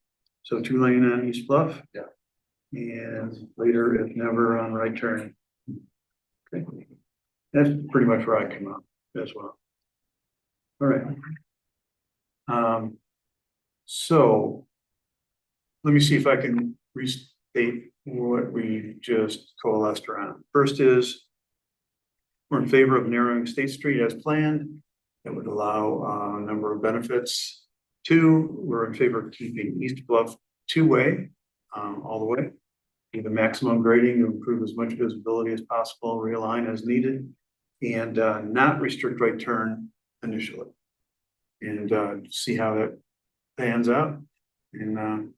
So 2-lane on East Bluff? Yeah. And later, if never, on right turn. Okay. That's pretty much where I come out as well. All right. So let me see if I can restate what we just coalesced around. First is we're in favor of narrowing State Street as planned. That would allow a number of benefits. 2, we're in favor of keeping East Bluff two-way all the way. With the maximum grading to improve as much visibility as possible, realign as needed, and not restrict right turn initially. And see how that pans out. And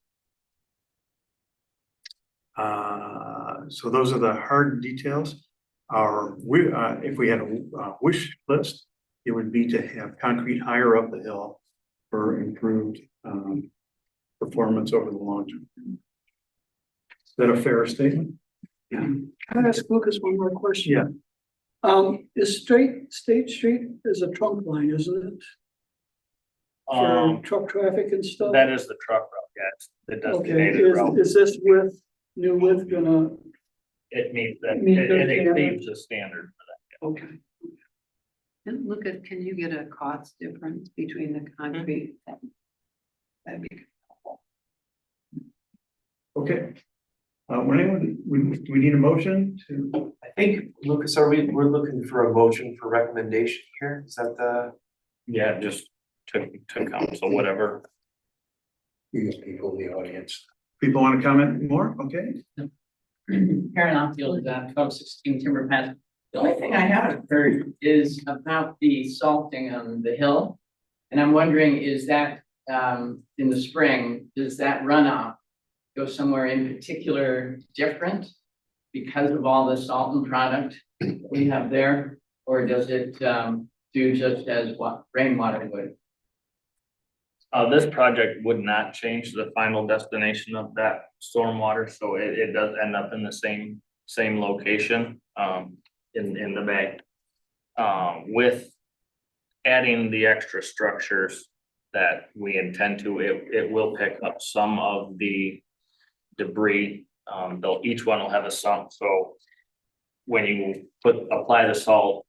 so those are the hard details. If we had a wish list, it would be to have concrete higher up the hill for improved performance over the long term. Is that a fair statement? Can I ask Lucas one more question? Yeah. Is State Street is a trunk line, isn't it? For truck traffic and stuff? That is the truck route, yes, the Okay, designated route. is this new width gonna, It means that, Meet it the it standard. exceeds the standard for okay. And look at, can you get a cost difference between the concrete? That'd be helpful. Okay. We need a motion to, I think, Lucas, we're looking for a motion for recommendation here, is that the? Yeah, just to council, whatever. These people in the audience. people want to comment more? Okay. Karen Opfield, 1216 Timber Path. The only thing I haven't heard is about the salting on the hill. And I'm wondering, is that in the spring, does that runoff go somewhere in particular different because of all the salt and product we have there? Or does it do just as what rainwater would? This project would not change the final destination of that stormwater, so it does end up in the same location, in the bay. With adding the extra structures that we intend to, it will pick up some of the debris. Each one will have a sump, so when you apply the salt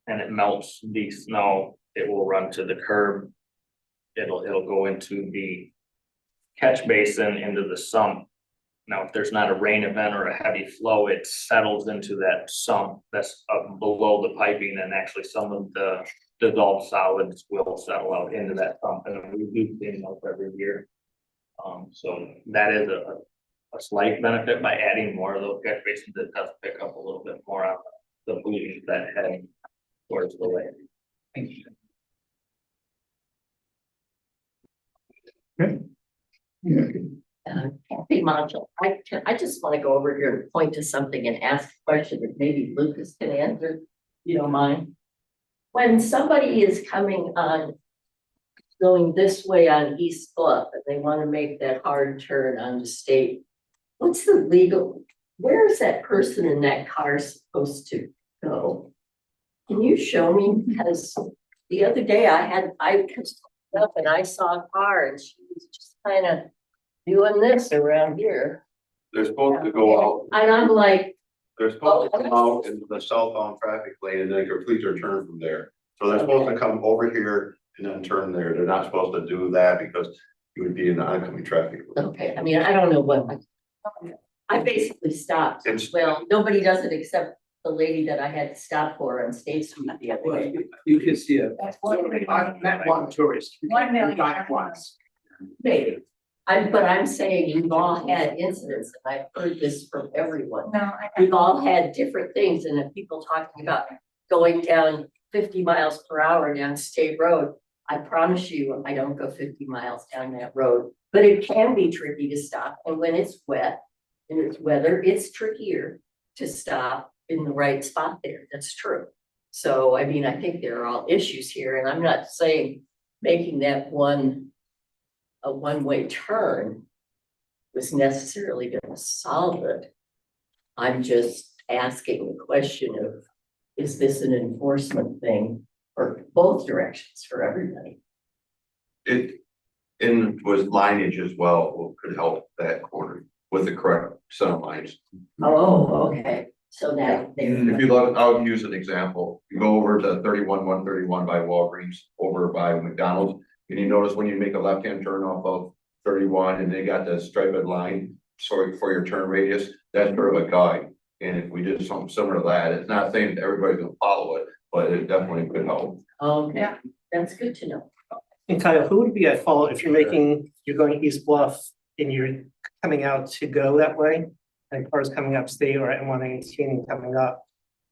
and it melts the snow, it will run to the curb. It'll go into the catch basin, into the sump. Now, if there's not a rain event or a heavy flow, it settles into that sump that's up below the piping, and actually some of the dissolved solids will settle out into that sump, and we do clean up every year. So that is a slight benefit by adding more of those catch basins. It does pick up a little bit more on the pollution that heading towards the lake. Thank you. Kathy Module, I just want to go over here and point to something and ask a question that maybe Lucas can answer, if you don't mind. When somebody is coming on, going this way on East Bluff, and they want to make that hard turn on the state, what's the legal, where is that person in that car supposed to go? Can you show me? Because the other day I was up and I saw a car and she was just kind of doing this around here. They're supposed to go out, And I'm like, they're supposed to come out into the southbound traffic lane and then complete their turn from there. So they're supposed to come over here and then turn there. They're not supposed to do that because you would be in the oncoming traffic. okay, I mean, I don't know what. I basically stopped. It's- Well, nobody does it except the lady that I had to stop for on State Street the other day. You can see it. That's one I've met one tourist. 1 million. Done it once. Maybe. But I'm saying you've all had incidents, and I've heard this from everyone. No, We've all had different things, and if people talking about going down 50 miles per hour down State Road, I promise you, I don't go 50 miles down that road. But it can be tricky to stop, and when it's wet and it's weather, it's trickier to stop in the right spot there. That's true. So, I mean, I think there are all issues here, and I'm not saying making that a one-way turn was necessarily going to solve it. I'm just asking the question of, is this an enforcement thing for both directions for everybody? And with lineage as well, could help that corner with the correct center lines. Oh, okay. So now If you look, I would use an example. You go over to 131 by Walgreens, over by McDonald's. And you notice when you make a left-hand turn off of 31 and they got the striped line, sorry, for your turn radius, that's sort of a guide. And if we did something similar to that, it's not saying that everybody's gonna follow it, but it definitely could help. okay, that's good to know. And Kyle, who would be at fault if you're going East Bluff and you're coming out to go that way? And cars coming up State or M118 and coming up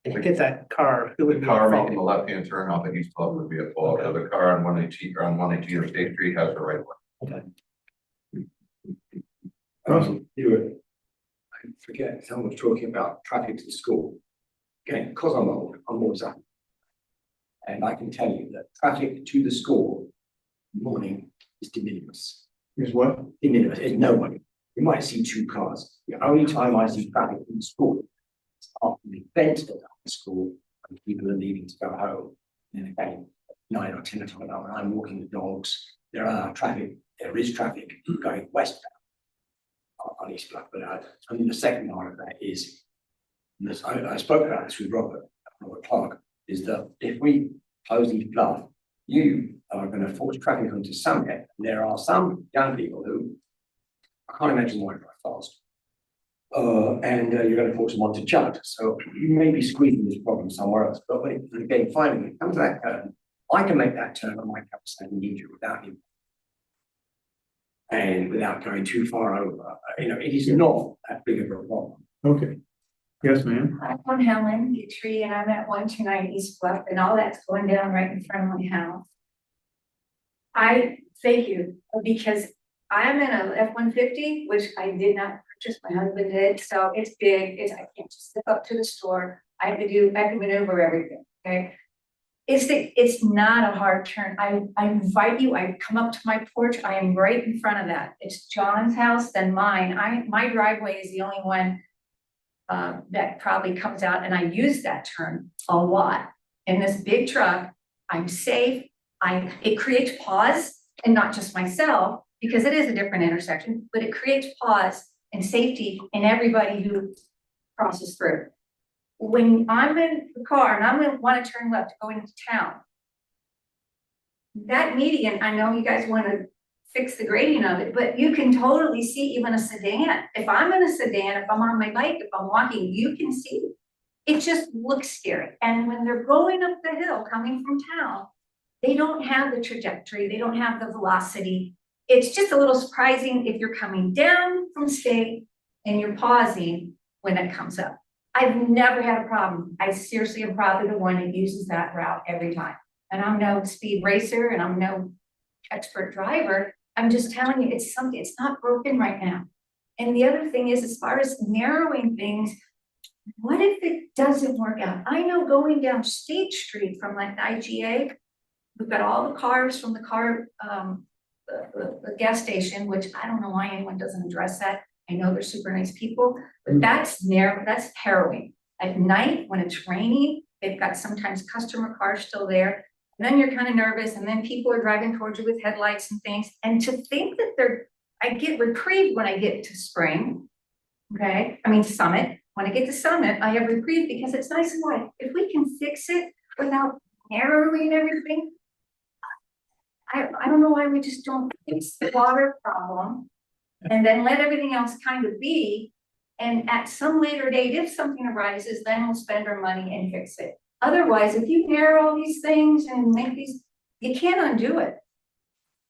and hit that car, who would The be car at fault? making a left-hand turn off of East Bluff would be a fault. The other car on 118 or on 118 or State Street has the right one. I forget, someone was talking about traffic to school. Again, because I'm old, I'm always up. And I can tell you that traffic to the school in the morning is de minimis. Is what? De minimis, there's nobody. You might see 2 cars. The only time I see traffic in the school is after the event at the school and people are leaving to go home. And again, 9 or 10 o'clock at night when I'm walking the dogs, there is traffic going westbound on East Bluff, but I think the second part of that is, and this, I spoke about this with Robert Clark, is that if we close East Bluff, you are going to force traffic onto Summit. There are some young people who I can't imagine why drive fast. And you're going to force them onto Judd. So you may be squeezing this problem somewhere else. But when again, finally, when it comes to that turn, I can make that turn on my Capstone Ninja without him. And without going too far over. You know, it is not that big of a problem. Okay. Yes, ma'am. I'm Helen Guthrie, and I'm at 129 East Bluff, and all that's going down right in front of my house. I thank you, because I'm in a F-150, which I did not purchase, my husband did, so it's big, I can't just step up to the store, I have to maneuver everything, okay? It's not a hard turn. I invite you, I come up to my porch, I am right in front of that. It's John's house, then mine. My driveway is the only one that probably comes out, and I use that turn a lot. In this big truck, I'm safe. It creates pause, and not just myself, because it is a different intersection, but it creates pause and safety in everybody who crosses through. When I'm in the car and I'm gonna want to turn left to go into town, that median, I know you guys want to fix the grading of it, but you can totally see even a sedan. If I'm in a sedan, if I'm on my bike, if I'm walking, you can see. It just looks scary. And when they're going up the hill coming from town, they don't have the trajectory, they don't have the velocity. It's just a little surprising if you're coming down from State and you're pausing when it comes up. I've never had a problem. I seriously am probably the one that uses that route every time. And I'm no speed racer and I'm no expert driver. I'm just telling you, it's something, it's not broken right now. And the other thing is, as far as narrowing things, what if it doesn't work out? I know going down State Street from like the IGA, we've got all the cars from the gas station, which I don't know why anyone doesn't address that. I know they're super nice people, but that's narrow, that's harrowing. At night, when it's raining, they've got sometimes customer cars still there. And then you're kind of nervous, and then people are driving towards you with headlights and things. And to think that I get reprieve when I get to Spring, okay? I mean, Summit. When I get to Summit, I have reprieve because it's nice and wide. If we can fix it without narrowing everything, I don't know why we just don't fix the water problem and then let everything else kind of be. And at some later date, if something arises, then we'll spend our money and fix it. Otherwise, if you narrow all these things and make these, you can't undo it.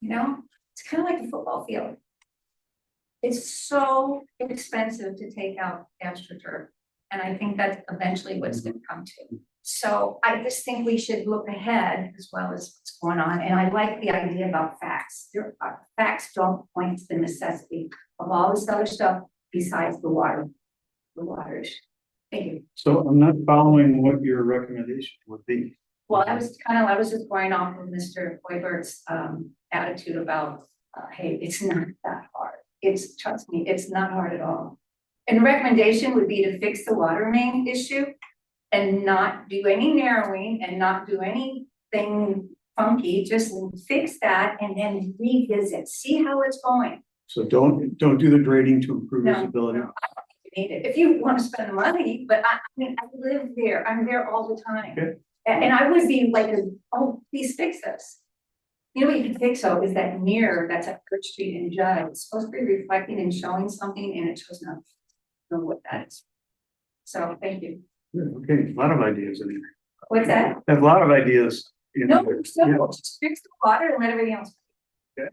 You know, it's kind of like a football field. It's so expensive to take out AstroTurf. And I think that's eventually what's going to come to. So I just think we should look ahead as well as what's going on. And I like the idea about facts. Facts don't point to the necessity of all this other stuff besides the water issue. Thank you. So I'm not following what your recommendation would be. Well, I was just going off of Mr. Hoibert's attitude about, hey, it's not that hard. Trust me, it's not hard at all. And the recommendation would be to fix the water main issue and not do any narrowing and not do anything funky, just fix that and then revisit, see how it's going. So don't do the grading to improve visibility. No, I don't think you need it. If you want to spend the money, but I mean, I live there, I'm there all the time. Okay. And I would be like, oh, please fix this. You know what you can fix though, is that mirror that's at Church Street in Judd. It's supposed to be reflecting and showing something and it shows nothing. I don't know what that is. So thank you. Okay, a lot of ideas in there. What's that? There's a lot of ideas. No, just fix the water and let everything else. Yeah.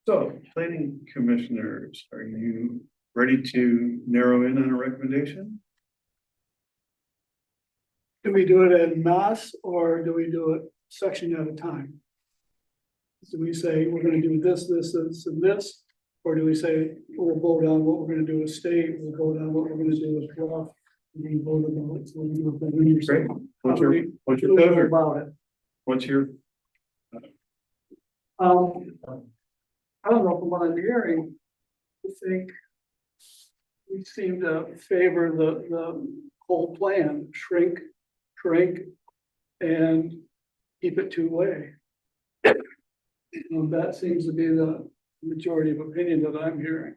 So, planning commissioners, are you ready to narrow in on a recommendation? Do we do it en masse or do we do it section at a time? Do we say we're gonna do this, this, this, and this? Or do we say we'll vote on what we're gonna do with State, we'll vote on what we're gonna do with Bluff? We vote on what we're gonna do with Great. What's your pleasure pleasure? about it? What's your? I don't know, from what I'm hearing, I think we seem to favor the whole plan, shrink, and keep it two-way. That seems to be the majority of opinion that I'm hearing.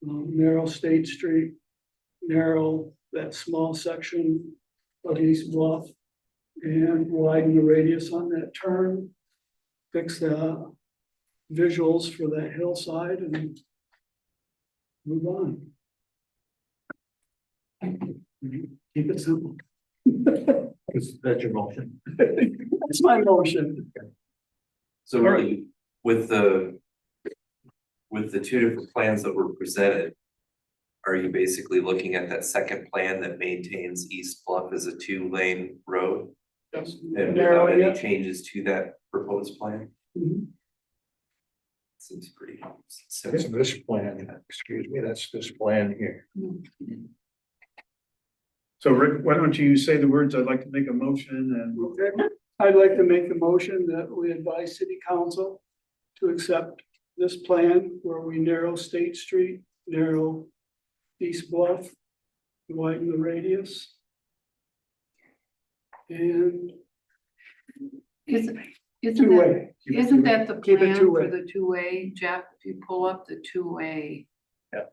Narrow State Street, narrow that small section of East Bluff, and widen the radius on that turn. Fix the visuals for that hillside and move on. Keep it simple. That's your motion. It's my motion. So really, with the two different plans that were presented, are you basically looking at that second plan that maintains East Bluff as a 2-lane road? Yes. And without any changes to that proposed plan? Mhm. Seems pretty It's simple. this plan, excuse me, that's this plan here. So Rick, why don't you say the words, I'd like to make a motion and Okay. I'd like to make a motion that we advise city council to accept this plan where we narrow State Street, narrow East Bluff, widen the radius. And Isn't two-way. isn't that the Keep it plan two-way. for the two-way, Jeff? If you pull up the two-way Yeah.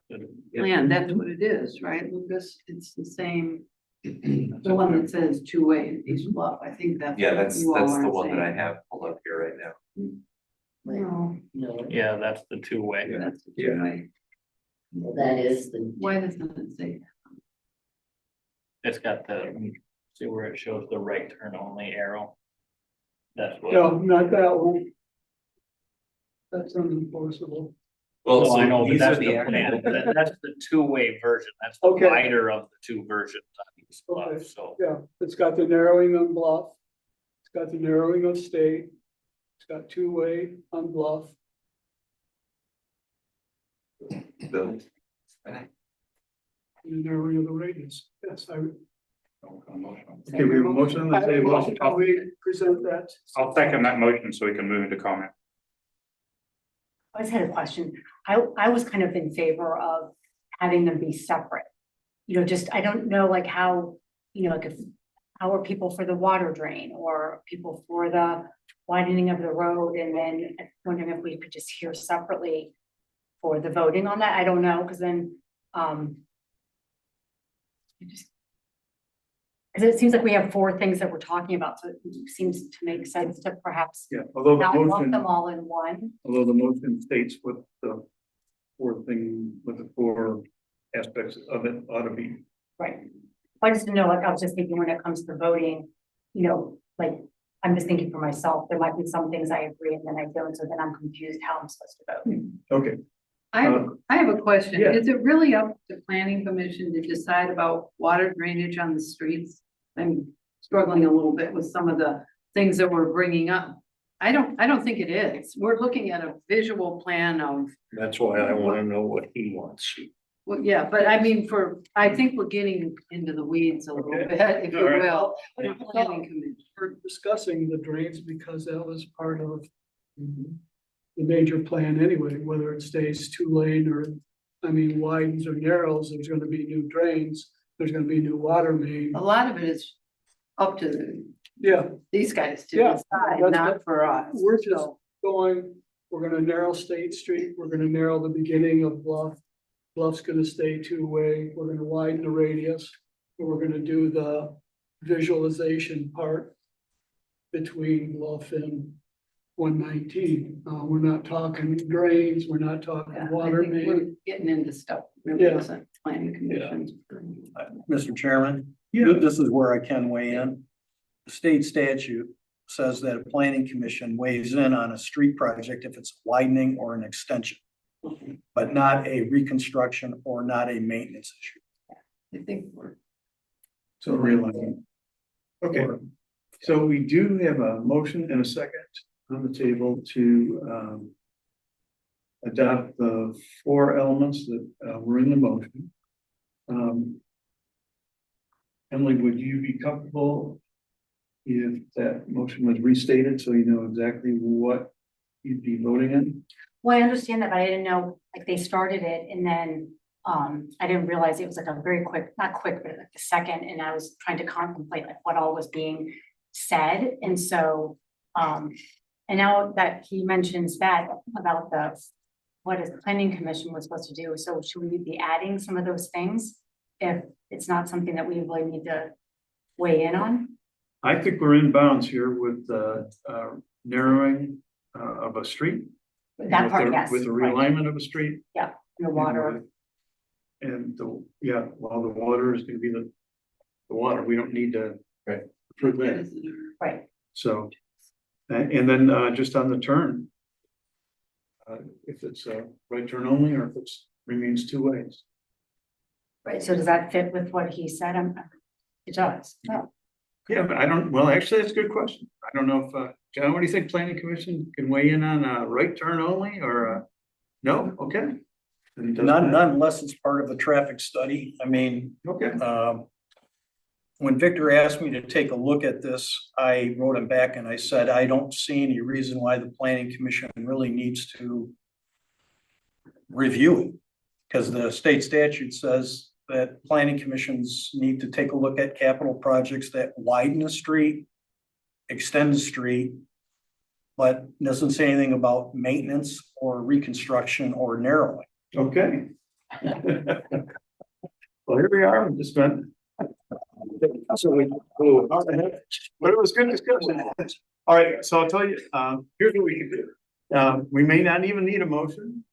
plan, that's what it is, right, Lucas? It's the same, the one that says two-way in East Bluff. I think that's. Yeah, what that's you all the are one that I saying. have pulled up here right now. No, No, Yeah, that's the two-way. that's the two-way. that is the, Why doesn't it say that? It's got the, see where it shows the right turn only arrow? That's what. No, not that one. That's unenforceable. Well, No, I so know, but these that's are the the plan, that's the two-way version, that's the Okay. wider of the two versions on East Bluff, Okay. so. Yeah, it's got the narrowing on Bluff. It's got the narrowing of State. It's got two-way on Bluff. Bill. And the narrowing of the radius. Yes, I. okay, we have a motion on the table. How we present that. I'll second that motion so we can move into comment. I just had a question. I was kind of in favor of having them be separate. You know, just, I don't know like how, you know, like if, how are people for the water drain or people for the widening of the road? And then I'm wondering if we could just hear separately for the voting on that. I don't know, because then, because it seems like we have 4 things that we're talking about, so it seems to make sense to perhaps Yeah, although the not lump motion, them all in one. although the motion states what the 4 thing, what the 4 aspects of it ought to be. Right. I just didn't know, like, I was just thinking when it comes to voting, you know, like, I'm just thinking for myself, there might be some things I agree and then I don't, so then I'm confused how I'm supposed to vote. Okay, I have a question. yeah. Is it really up to planning commission to decide about water drainage on the streets? I'm struggling a little bit with some of the things that we're bringing up. I don't think it is. We're looking at a visual plan of, That's why I wanna know what he wants. well, yeah, but I mean, I think we're getting into the weeds a little Okay. bit, if you All right. will. Yeah. Planning commission. We're discussing the drains because that was part of the major plan anyway, whether it stays 2-lane or, I mean, widens or narrows, there's gonna be new drains, there's gonna be new water main. A lot of it is up to Yeah, these guys to Yeah, decide, that's not what- for us. we're just So, going, we're gonna narrow State Street, we're gonna narrow the beginning of Bluff. Bluff's gonna stay 2-way, we're gonna widen the radius, and we're gonna do the visualization part between Bluff and 119. We're not talking drains, we're not talking yeah, I water think we're main. getting into stuff really Yeah. isn't planning commission. Mr. Chairman, Yeah. this is where I can weigh in. The state statute says that a planning commission weighs in on a street project if it's widening or an extension, but not a reconstruction or not a maintenance issue. I think we're. so realigning. Okay, so we do have a motion and a second on the table to adopt the 4 elements that were in the motion. Emily, would you be comfortable if that motion was restated so you know exactly what you'd be voting in? Well, I understand that, but I didn't know, like, they started it and then I didn't realize it was like a very quick, not quick, but like a second, and I was trying to contemplate like what all was being said, and so, and now that he mentions that about what is the planning commission was supposed to do, so should we be adding some of those things? If it's not something that we really need to weigh in on? I think we're in bounds here with narrowing of a street. That with part, the- yes. With the right. realignment of a street. Yeah, and the water, And the water is gonna be the water. We don't need to. Right. Approve that. right, So, and then just on the turn. If it's a right turn only, or if it's remains two ways. right, so does that fit with what he said? It does. Oh. Yeah, but I don't, well, actually, that's a good question. I don't know if, John, what do you think, planning commission can weigh in on a right turn only, or no? Okay. Then he does Not that. unless it's part of the traffic study. I mean, Okay, when Victor asked me to take a look at this, I wrote him back and I said, I don't see any reason why the planning commission really needs to review it. Because the state statute says that planning commissions need to take a look at capital projects that widen the street, extend the street, but doesn't say anything about maintenance or reconstruction or narrowing. okay. Well, here we are, we just spent. So but it was good discussion. All right, so I'll tell you, here's what we can do. We may not even need a motion.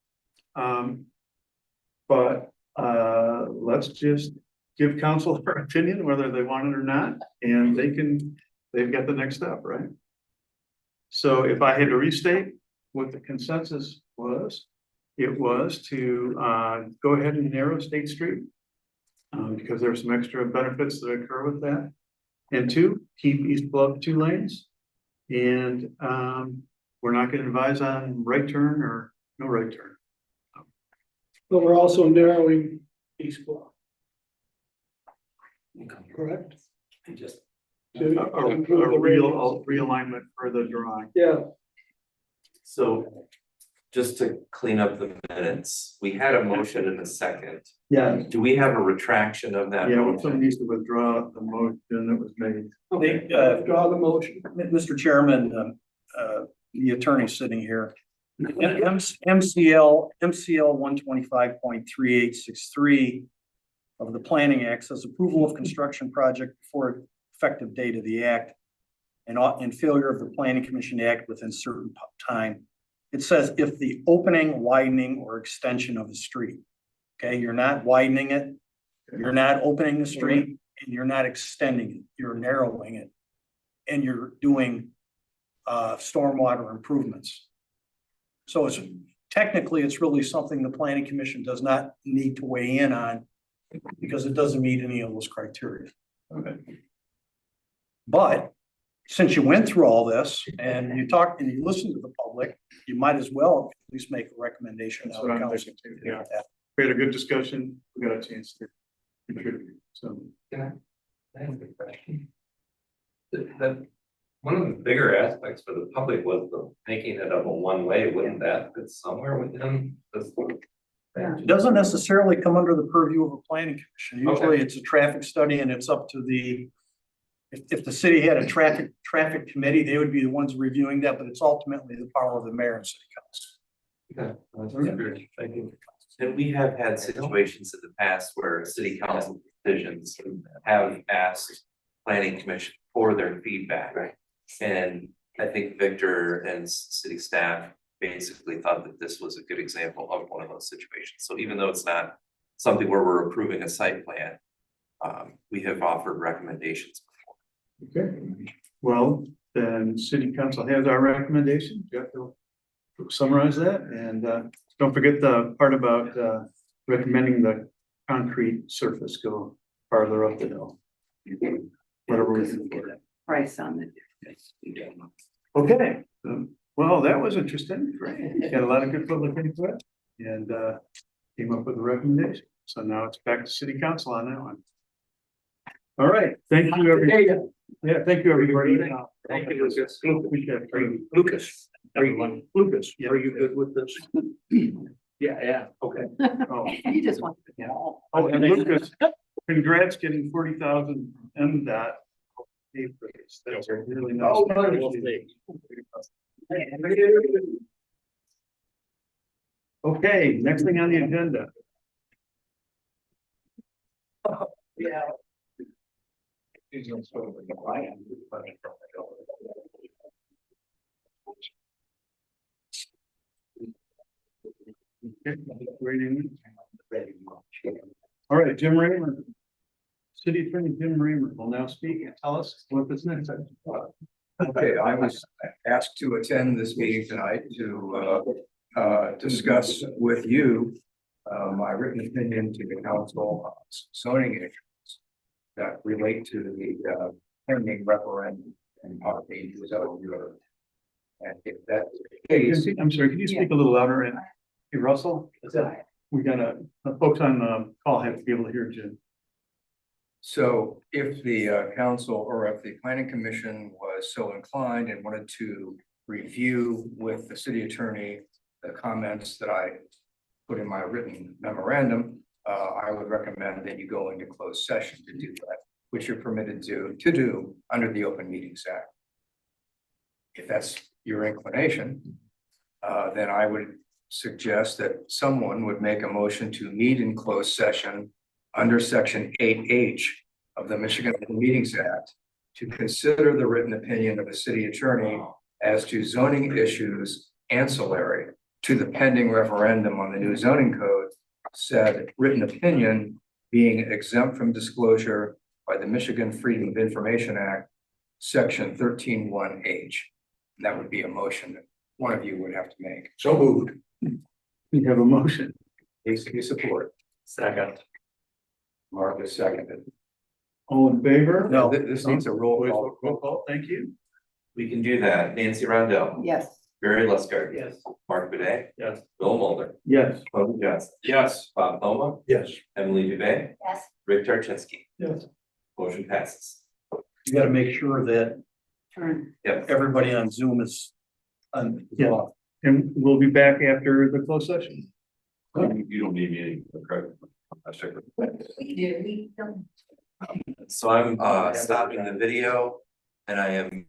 But let's just give council their opinion, whether they want it or not, and they've got the next step, right? So if I had to restate what the consensus was, it was to go ahead and narrow State Street. Because there are some extra benefits that occur with that. And two, keep East Bluff 2 lanes. And we're not gonna advise on right turn or no right turn. But we're also narrowing East Bluff. Correct? Just A real realignment for the drawing. Yeah, So just to clean up the minutes, we had a motion in a second. Yeah. Do we have a retraction of that? Yeah, well, motion? somebody needs to withdraw the motion that was made. okay, draw the motion. Mr. Chairman, the attorney sitting here. MCL 125.3863 of the Planning Act says approval of construction project before effective date of the act and failure of the Planning Commission to act within certain time. It says if the opening, widening, or extension of the street. Okay, you're not widening it, you're not opening the street, and you're not extending it, you're narrowing it. And you're doing stormwater improvements. So it's technically, it's really something the planning commission does not need to weigh in on because it doesn't meet any of those criteria. Okay. But since you went through all this and you talked and you listened to the public, you might as well at least make a recommendation. That's what I'm thinking too, yeah. We had a good discussion, we got a chance to contribute, so. Can I ask a question? That, one of the bigger aspects for the public was the making it of a one-way, wouldn't that fit somewhere within this? It doesn't necessarily come under the purview of a planning commission. Usually Okay. it's a traffic study and it's up to the, if the city had a traffic committee, they would be the ones reviewing that, but it's ultimately the power of the mayor and city council. Okay, that's good. Thank you. And we have had situations in the past where city council decisions have asked planning commission for their feedback. Right. And I think Victor and city staff basically thought that this was a good example of one of those situations. So even though it's not something where we're approving a site plan, we have offered recommendations before. Okay, well, then city council has our recommendation, you have to summarize that, and don't forget the part about recommending the concrete surface go farther up the hill. Whatever we can for that. Price on it. Okay, well, that was interesting, great, got a lot of good public input, and came up with a recommendation, so now it's back to city council on that one. All right, thank you, everybody. Yeah, thank you, everybody. Thank you, Lucas. Appreciate it. Lucas, are you good with this? Yeah, okay. Oh, You just want. oh, and Lucas, congrats getting 40,000 from MDOT. Pay for this. That's a really nice. Oh, we'll see. Okay, next thing on the agenda. Yeah. All right, Jim Raymer. City Attorney Jim Raymer will now speak and tell us what this next. Okay, I was asked to attend this meeting tonight to discuss with you my written opinion to the council on zoning issues that relate to the pending referendum and part of the zone road. And if that's the case, I'm sorry, can you speak a little louder? And hey, Russell, we gotta, folks on the call have to be able to hear Jim. so if the council or if the planning commission was so inclined and wanted to review with the city attorney the comments that I put in my written memorandum, I would recommend that you go into closed session to do that, which you're permitted to do under the Open Meetings Act. If that's your inclination, then I would suggest that someone would make a motion to meet in closed session under section 8H of the Michigan Open Meetings Act to consider the written opinion of the city attorney as to zoning issues ancillary to the pending referendum on the new zoning code, said written opinion being exempt from disclosure by the Michigan Freedom of Information Act, section 13(1)H. And that would be a motion that one of you would have to make. So moved. We have a motion. Needs to be support. Second. Mark is seconded. All in favor? No, this needs a roll call. Roll call, thank you. We can do that. Nancy Rondell. Yes. Barry Leskard. Yes. Mark Bidet. Yes. Bill Mulder. Yes. Tony Johnson. Yes. Bob Poma. Yes. Emily Dubay. Yes. Rick Tarczynski. Yes. Motion passes. You gotta make sure that Turn. Yep. everybody on Zoom is on. Yeah. And we'll be back after the closed session. You don't need me, correct? We do, we don't. So I'm stopping the video and I am